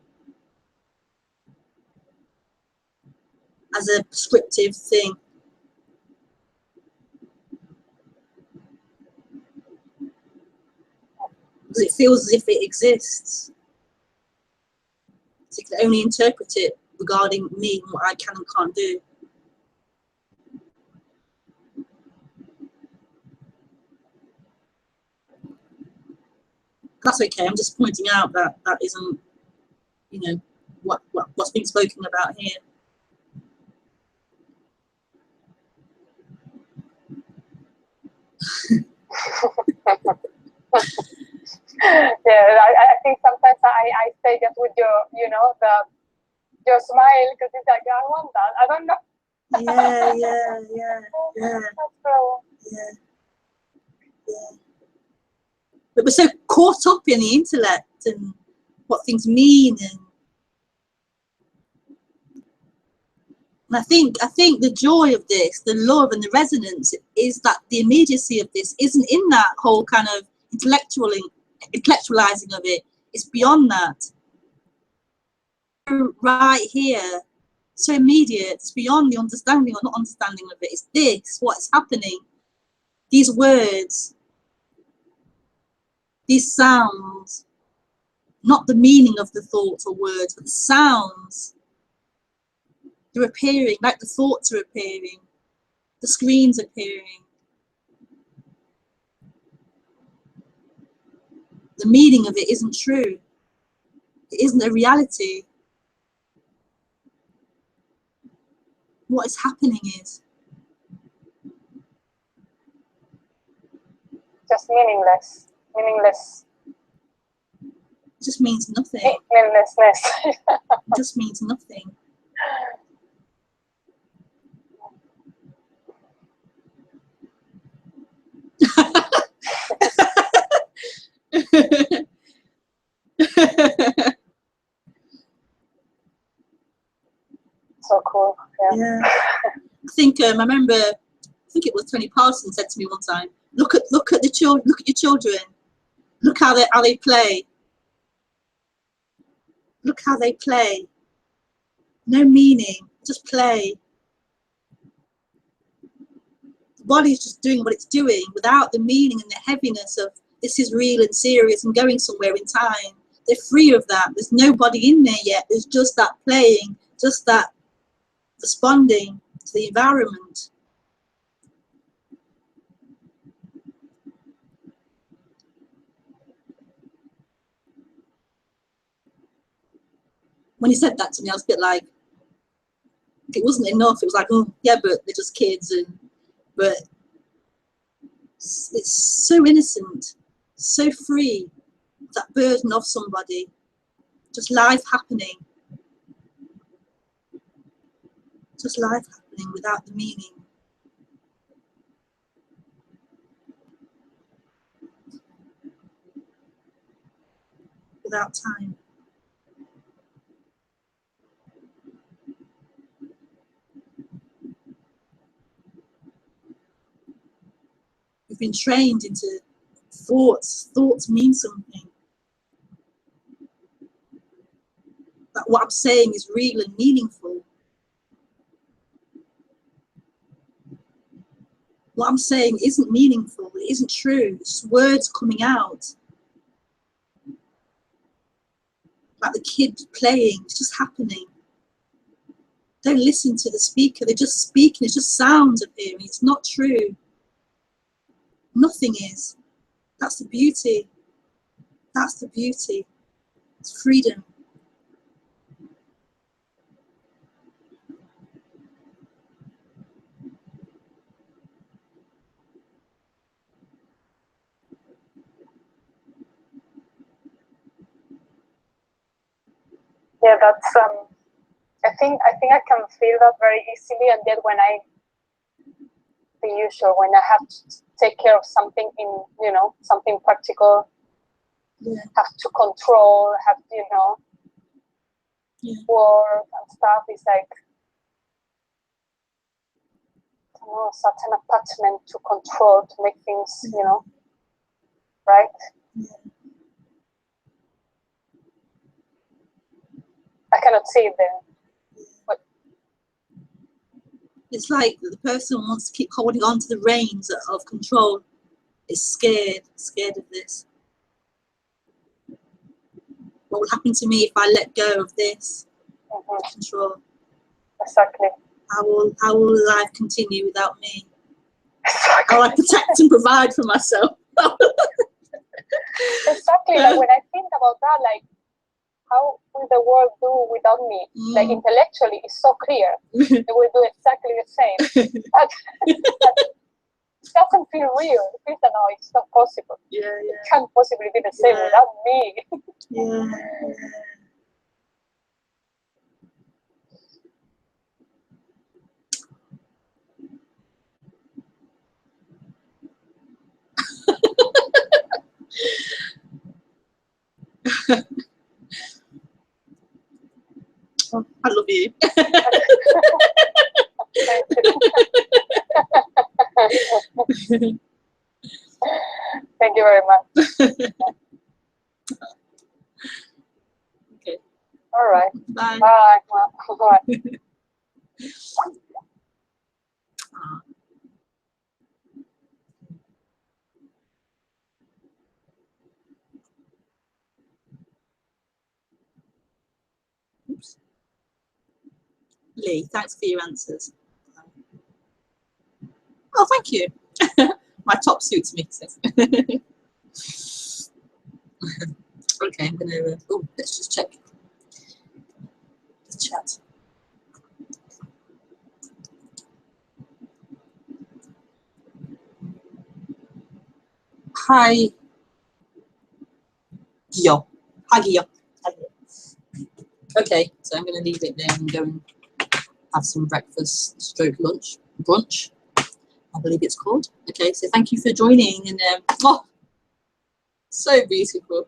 as a prescriptive thing. Because it feels as if it exists. So you can only interpret it regarding me and what I can and can't do. That's okay. I'm just pointing out that isn't, you know, what's being spoken about here. Yeah, I think sometimes I stay just with your, you know, your smile, because it's like, I want that. I don't know. Yeah. But we're so caught up in the intellect and what things mean, and And I think the joy of this, the love and the resonance, is that the immediacy of this isn't in that whole kind of intellectualizing of it. It's beyond that. Right here, so immediate, it's beyond the understanding or not understanding of it. It's this, what's happening. These words, these sounds, not the meaning of the thoughts or words, but the sounds. They're appearing, like the thoughts are appearing, the screens appearing. The meaning of it isn't true. It isn't a reality. What is happening is just meaningless. Meaningless. It just means nothing. Meaninglessness. It just means nothing. So cool. Yeah. I think I remember. I think it was Tony Parson said to me one time, "Look at the children. Look at your children. Look how they play. Look how they play. No meaning, just play. The body's just doing what it's doing without the meaning and the heaviness of this is real and serious and going somewhere in time. They're free of that. There's nobody in there yet. There's just that playing, just that responding to the environment." When he said that to me, I was a bit like, it wasn't enough. It was like, oh yeah, but they're just kids, but it's so innocent, so free, that burden of somebody, just life happening, just life happening without the meaning. Without time. We've been trained into thoughts. Thoughts mean something. That what I'm saying is real and meaningful. What I'm saying isn't meaningful. It isn't true. It's just words coming out. Like the kid playing. It's just happening. Don't listen to the speaker. They're just speaking. It's just sounds appearing. It's not true. Nothing is. That's the beauty. That's the beauty. It's freedom. Yeah, that's I think I can feel that very easily, and yet when the usual, when I have to take care of something in, something practical, have to control, have to, work and stuff, is like, such an attachment to control, to make things, right? I cannot see it there. But it's like the person wants to keep holding on to the reins of control. Is scared of this. What will happen to me if I let go of this control? Exactly. How will life continue without me? How will I protect and provide for myself? Exactly. Like when I think about that, like, how will the world do without me? Like intellectually, it's so clear. They will do exactly the same. But it doesn't feel real. It feels that, no, it's not possible. Yeah. It can't possibly be the same without me. Yeah. Oh, I love you. Thank you very much. Okay. All right. Bye. Bye. Bye. Oops. Lee, thanks for your answers. Oh, thank you. My top suits me. So. Okay, I'm gonna. Oh, let's just check the chat. Hi, Gio. Hi, Gio. Okay, so I'm going to leave it there and go and have some breakfast stroke lunch, brunch, I believe it's called. Okay, so thank you for joining, and oh, so beautiful.